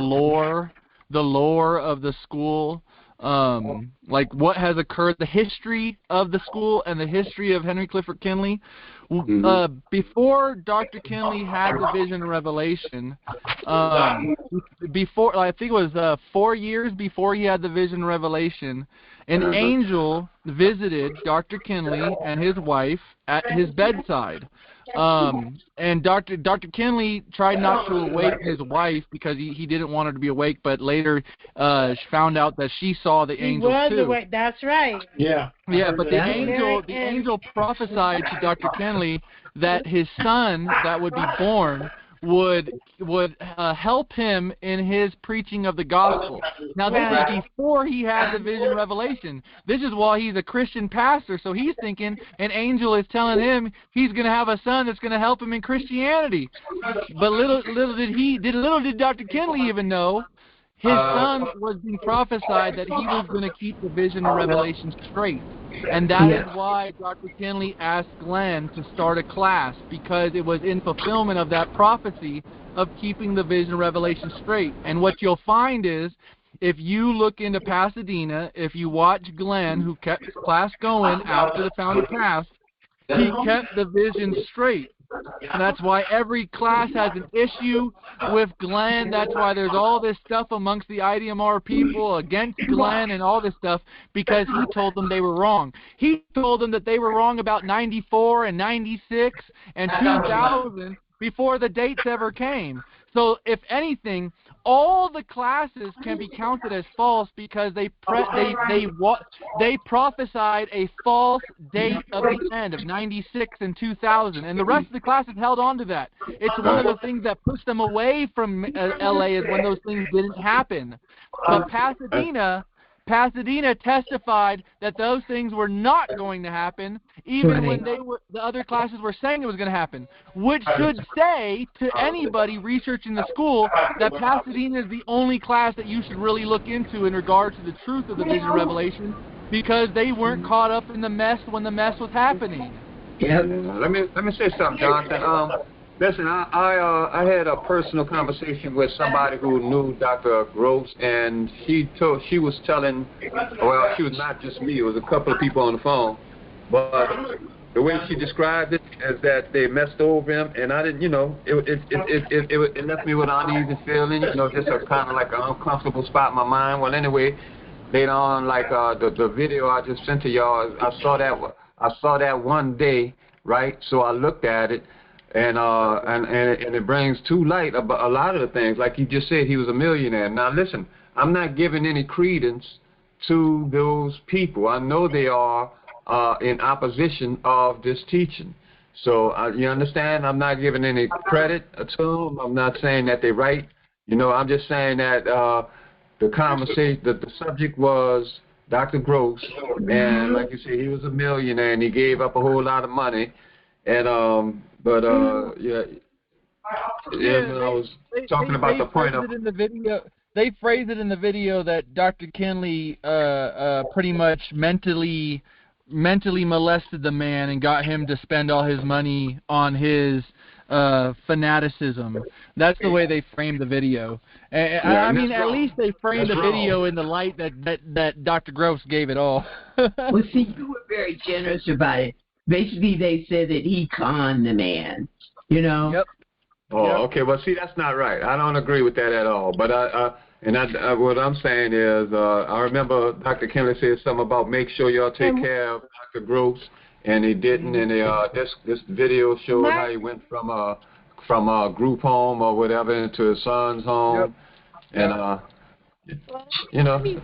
lore of the school. Like what has occurred, the history of the school and the history of Henry Clifford Kinley. Before Dr. Kinley had the vision and revelation, before, I think it was 4 years before he had the vision and revelation, an angel visited Dr. Kinley and his wife at his bedside. And Dr. Kinley tried not to awake his wife because he didn't want her to be awake, but later found out that she saw the angel too. Awake. That's right. Yeah. Yeah, but the angel prophesied to Dr. Kinley that his son that would be born would help him in his preaching of the gospel. Now, this is before he had the vision revelation. This is while he's a Christian pastor, so he's thinking an angel is telling him he's going to have a son that's going to help him in Christianity. But little did Dr. Kinley even know his son was being prophesied that he was going to keep the vision and revelation straight. And that is why Dr. Kinley asked Glenn to start a class, because it was in fulfillment of that prophecy of keeping the vision and revelation straight. And what you'll find is, if you look into Pasadena, if you watch Glenn, who kept his class going after the founder passed, he kept the vision straight. And that's why every class has an issue with Glenn. That's why there's all this stuff amongst the IDMR people against Glenn and all this stuff, because he told them they were wrong. He told them that they were wrong about 94 and 96 and 2000 before the dates ever came. So if anything, all the classes can be counted as false because they prophesied a false date of the end of 96 and 2000, and the rest of the classes held on to that. It's one of the things that pushed them away from LA, is when those things didn't happen. But Pasadena testified that those things were not going to happen, even when the other classes were saying it was going to happen, which should say to anybody researching the school that Pasadena is the only class that you should really look into in regard to the truth of the vision revelation, because they weren't caught up in the mess when the mess was happening. Yeah. Let me say something, Jonathan. Listen, I had a personal conversation with somebody who knew Dr. Gross, and she was telling, well, she was not just me, it was a couple of people on the phone, but the way she described it is that they messed over him, and I didn't, it left me with an uneasy feeling, just a kind of like an uncomfortable spot in my mind. Well, anyway, later on, like the video I just sent to y'all, I saw that one day, right? So I looked at it. And it brings to light a lot of the things. Like you just said, he was a millionaire. Now listen, I'm not giving any credence to those people. I know they are in opposition of this teaching. So you understand? I'm not giving any credit to them. I'm not saying that they're right. I'm just saying that the conversation, the subject was Dr. Gross, and like you said, he was a millionaire and he gave up a whole lot of money. And I was talking about the point of in the video. They phrased it in the video that Dr. Kinley pretty much mentally molested the man and got him to spend all his money on his fanaticism. That's the way they framed the video. I mean, at least they framed the video in the light that Dr. Gross gave it all. Well, see, you were very generous about it. Basically, they said that he conned the man, Yep. Oh, okay. Well, see, that's not right. I don't agree with that at all. But what I'm saying is, I remember Dr. Kinley said something about make sure y'all take care of Dr. Gross, and he didn't. And this video showed how he went from a group home or whatever into his son's home, and Let me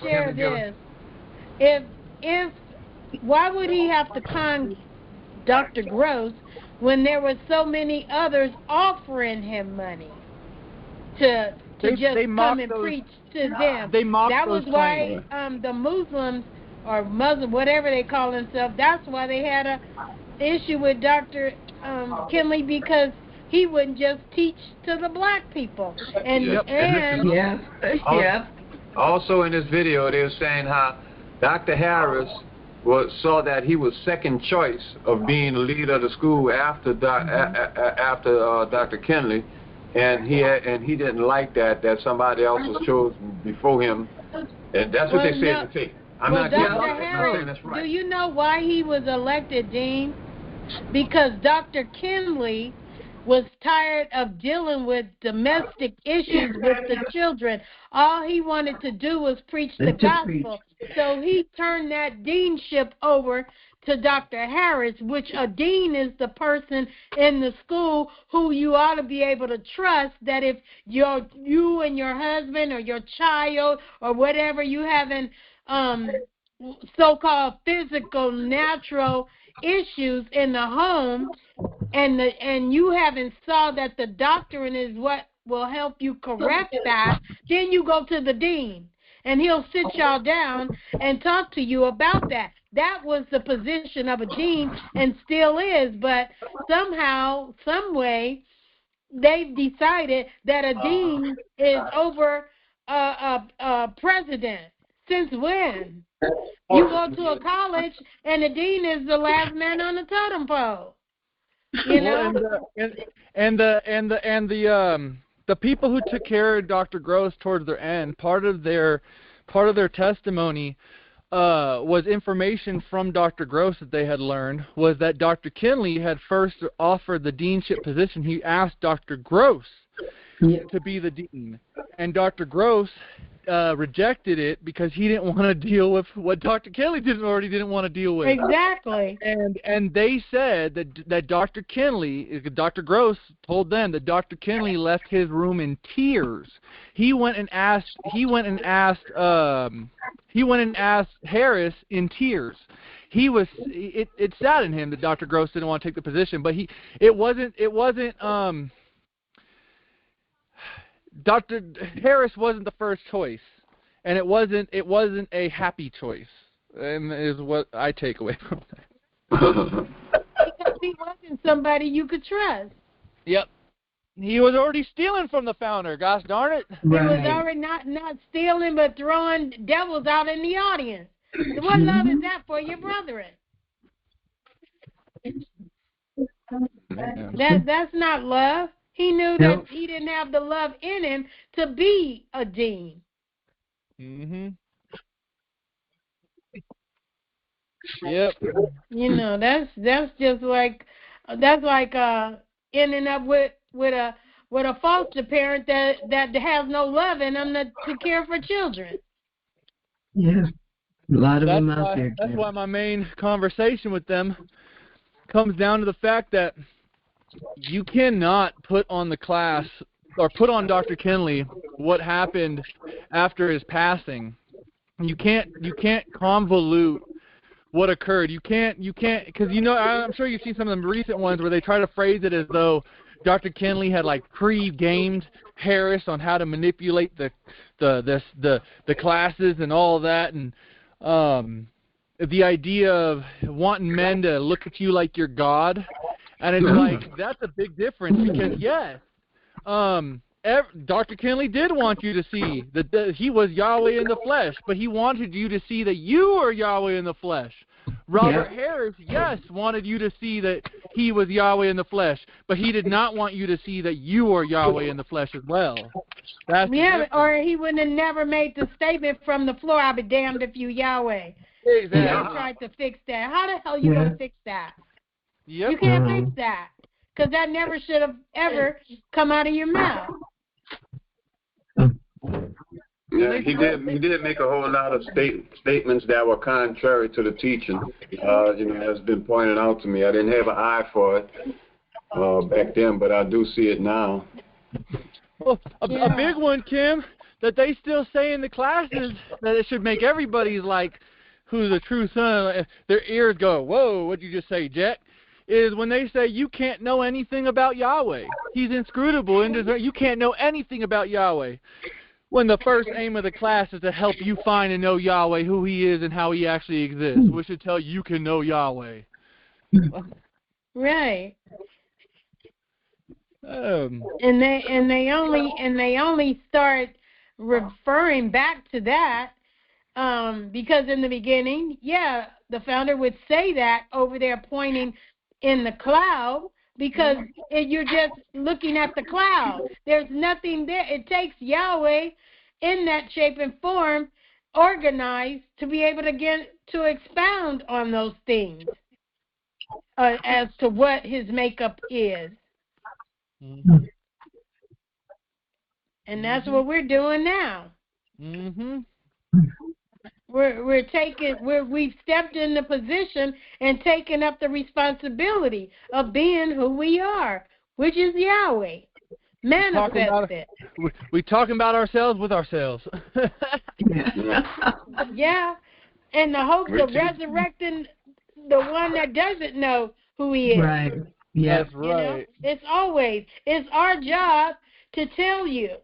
share this. If why would he have to con Dr. Gross when there were so many others offering him money to just come and preach to them? That was why the Muslims or Muslim, whatever they call themselves, that's why they had a issue with Dr. Kinley, because he wouldn't just teach to the black people. Also in this video, they were saying how Dr. Harris saw that he was second choice of being the leader of the school after Dr. Kinley, and he didn't like that somebody else was chosen before him, and that's what they said in the tape. I'm not saying that's right. Do you know why he was elected dean? Because Dr. Kinley was tired of dealing with domestic issues with the children. All he wanted to do was preach the gospel. So he turned that deanship over to Dr. Harris, which a dean is the person in the school who you ought to be able to trust, that if you and your husband or your child or whatever you having so-called physical, natural issues in the home, and you haven't saw that the doctrine is what will help you correct that, then you go to the dean, and he'll sit y'all down and talk to you about that. That was the position of a dean and still is, but somehow, some way, they've decided that a dean is over a president. Since when? You go to a college and the dean is the last man on the totem pole. You know? The people who took care of Dr. Gross towards their end, part of their testimony was information from Dr. Gross that they had learned, was that Dr. Kinley had first offered the deanship position. He asked Dr. Gross to be the dean, and Dr. Gross rejected it because he didn't want to deal with what Dr. Kinley already didn't want to deal with. Exactly. And they said that Dr. Kinley, Dr. Gross told them that Dr. Kinley left his room in tears. He went and asked Harris in tears. It saddened him that Dr. Gross didn't want to take the position, but it wasn't Dr. Harris wasn't the first choice, and it wasn't a happy choice, and is what I take away from that. Because he wasn't somebody you could trust. Yep. He was already stealing from the founder, gosh darn it. Right. He was already not stealing, but throwing devils out in the audience. What love is that for your brethren? That's not love. He knew that he didn't have the love in him to be a dean. Mhm. Yep. You know, that's just like ending up with a foster parent that has no love in them to care for children. Yeah, a lot of them out there. That's why my main conversation with them comes down to the fact that you cannot put on the class or put on Dr. Kinley what happened after his passing. You can't convolute what occurred. You can't because I'm sure you've seen some of the recent ones where they try to phrase it as though Dr. Kinley had like pre-gamed Harris on how to manipulate the classes and all of that, and the idea of wanting men to look at you like you're God. And it's like, that's a big difference because, yes, Dr. Kinley did want you to see that he was Yahweh in the flesh, but he wanted you to see that you are Yahweh in the flesh. Robert Harris, yes, wanted you to see that he was Yahweh in the flesh, but he did not want you to see that you are Yahweh in the flesh as well. Or he wouldn't have never made the statement from the floor, I'll be damned if you Yahweh. Exactly. He tried to fix that. How the hell are you going to fix that? Yep. You can't fix that, because that never should have ever come out of your mouth. Yeah, he did make a whole lot of statements that were contrary to the teaching. As been pointed out to me, I didn't have an eye for it back then, but I do see it now. Well, a big one, Kim, that they still say in the classes that it should make everybody's like, who's the true son, their ears go, whoa, what'd you just say, Jack? Is when they say you can't know anything about Yahweh. He's inscrutable, and you can't know anything about Yahweh. When the first aim of the class is to help you find and know Yahweh, who he is and how he actually exists, which should tell you can know Yahweh. Right. And they only start referring back to that because in the beginning, the founder would say that over there pointing in the cloud, because you're just looking at the cloud. There's nothing there. It takes Yahweh in that shape and form, organized, to be able to expound on those things as to what his makeup is. Mm-hmm. And that's what we're doing now. Mm-hmm. We've stepped in the position and taken up the responsibility of being who we are, which is Yahweh. Manifested. We're talking about ourselves with ourselves. Yeah. And the hopes of resurrecting the one that doesn't know who he is. Right. Yeah. That's right. It's always, it's our job to tell you.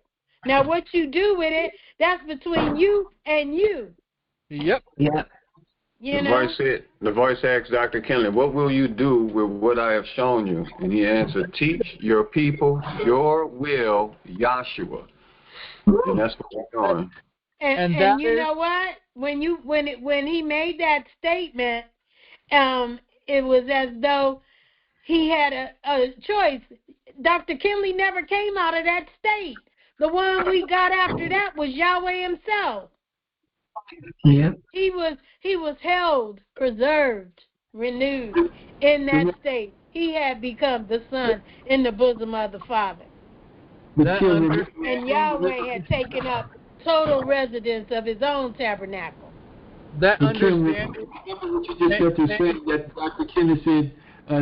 Now, what you do with it, that's between you and you. Yep. Yep. The voice asked Dr. Kinley, what will you do with what I have shown you? And he answered, teach your people your will, Yahshua. And that's what we're doing. And you know what? When he made that statement, it was as though he had a choice. Dr. Kinley never came out of that state. The one we got after that was Yahweh himself. Yeah. He was held, preserved, renewed in that state. He had become the Son in the bosom of the Father. And Yahweh had taken up total residence of his own tabernacle. That understanding. What you just got to say that Dr. Kinley said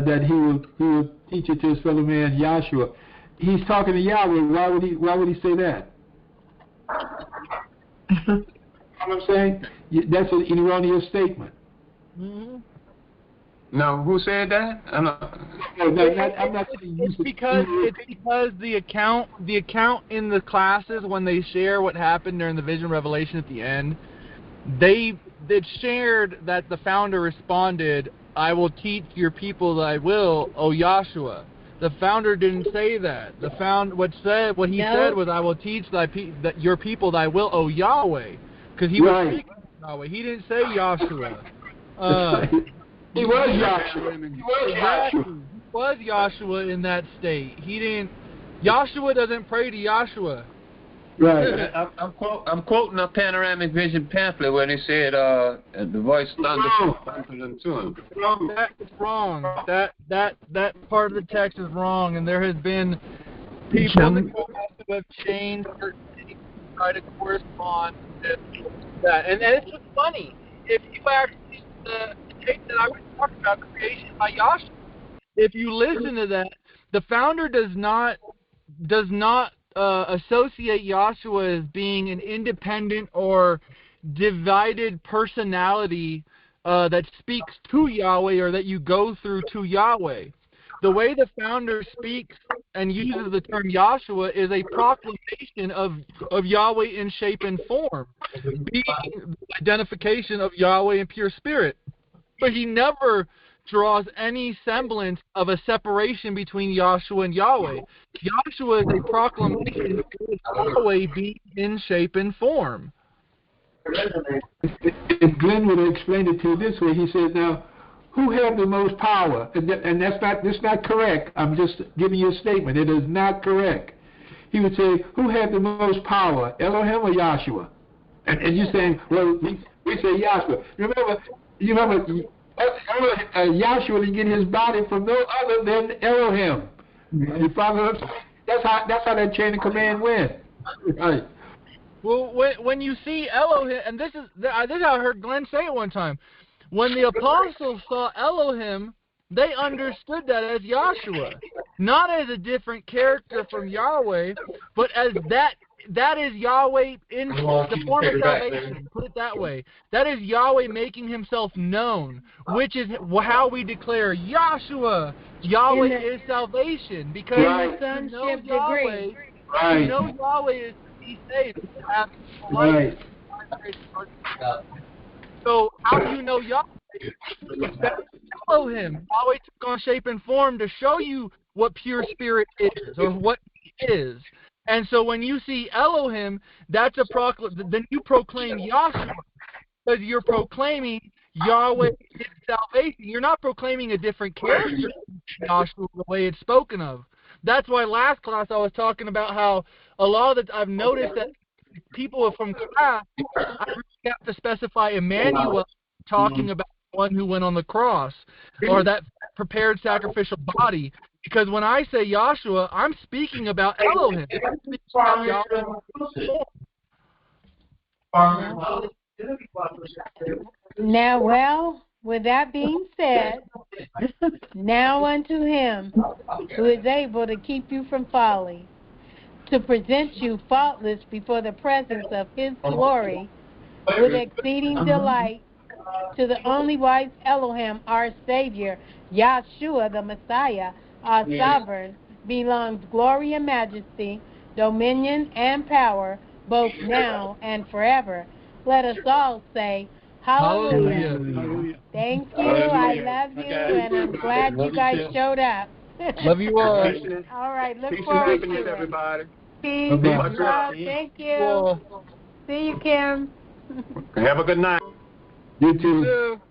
that he will teach it to his fellow man Yahshua. He's talking to Yahweh. Why would he say that? You know what I'm saying? That's an erroneous statement. Mm-hmm. No, who said that? I'm not saying it's because the account in the classes when they share what happened during the vision revelation at the end, they shared that the founder responded, "I will teach your people thy will, O Yahshua." The founder didn't say that. What he said was, "I will teach your people thy will, O Yahweh," because he was speaking to Yahweh. He didn't say Yahshua. He was Yahshua. He was Yahshua in that state. He didn't. Yahshua doesn't pray to Yahshua. Right. I'm quoting a panoramic vision pamphlet where they said the voice thundered to him. That is wrong. That part of the text is wrong, and there has been people who have changed certain things to try to correspond with that. And it's just funny. If you actually the tape that I was talking about, creation by Yahshua, if you listen to that, the founder does not associate Yahshua as being an independent or divided personality that speaks to Yahweh or that you go through to Yahweh. The way the founder speaks and uses the term Yahshua is a proclamation of Yahweh in shape and form, being the identification of Yahweh in pure spirit. But he never draws any semblance of a separation between Yahshua and Yahweh. Yahshua is a proclamation of Yahweh being in shape and form. If Glenn would have explained it to you this way, he said, now, who had the most power? And that's not correct. I'm just giving you a statement. It is not correct. He would say, who had the most power, Elohim or Yahshua? And you're saying, well, we say Yahshua. Remember Yahshua didn't get his body from no other than Elohim. You follow what I'm saying? That's how that chain of command went. Right. Well, when you see Elohim, and this is how I heard Glenn say it one time. When the apostles saw Elohim, they understood that as Yahshua, not as a different character from Yahweh, but as that is Yahweh in the form of salvation. Put it that way. That is Yahweh making himself known, which is how we declare Yahshua. Yahweh is salvation, because the sonship degree. Right. You know Yahweh is to be saved. Right. So how do you know Yahweh? Follow him. Yahweh took on shape and form to show you what pure spirit is, or what he is. And so when you see Elohim, that's then you proclaim Yahshua, because you're proclaiming Yahweh is salvation. You're not proclaiming a different character, Yahshua, the way it's spoken of. That's why last class I was talking about how a lot of I've noticed that people from class, I really have to specify Emmanuel, talking about the one who went on the cross, or that prepared sacrificial body. Because when I say Yahshua, I'm speaking about Elohim. I'm speaking about Yahweh. Now, well, with that being said, now unto him who is able to keep you from folly, to present you faultless before the presence of his glory with exceeding delight, to the only wise Elohim, our Savior, Yahshua the Messiah, are sovereign, belongs glory and majesty, dominion and power, both now and forever. Let us all say, hallelujah. Hallelujah. Thank you. I love you, and I'm glad you guys showed up. Love you all. All right, look Peace and forward happiness, to it. everybody. Peace, Bye-bye. love. Thank you. See you, Kim. Have a good night. You too. You too.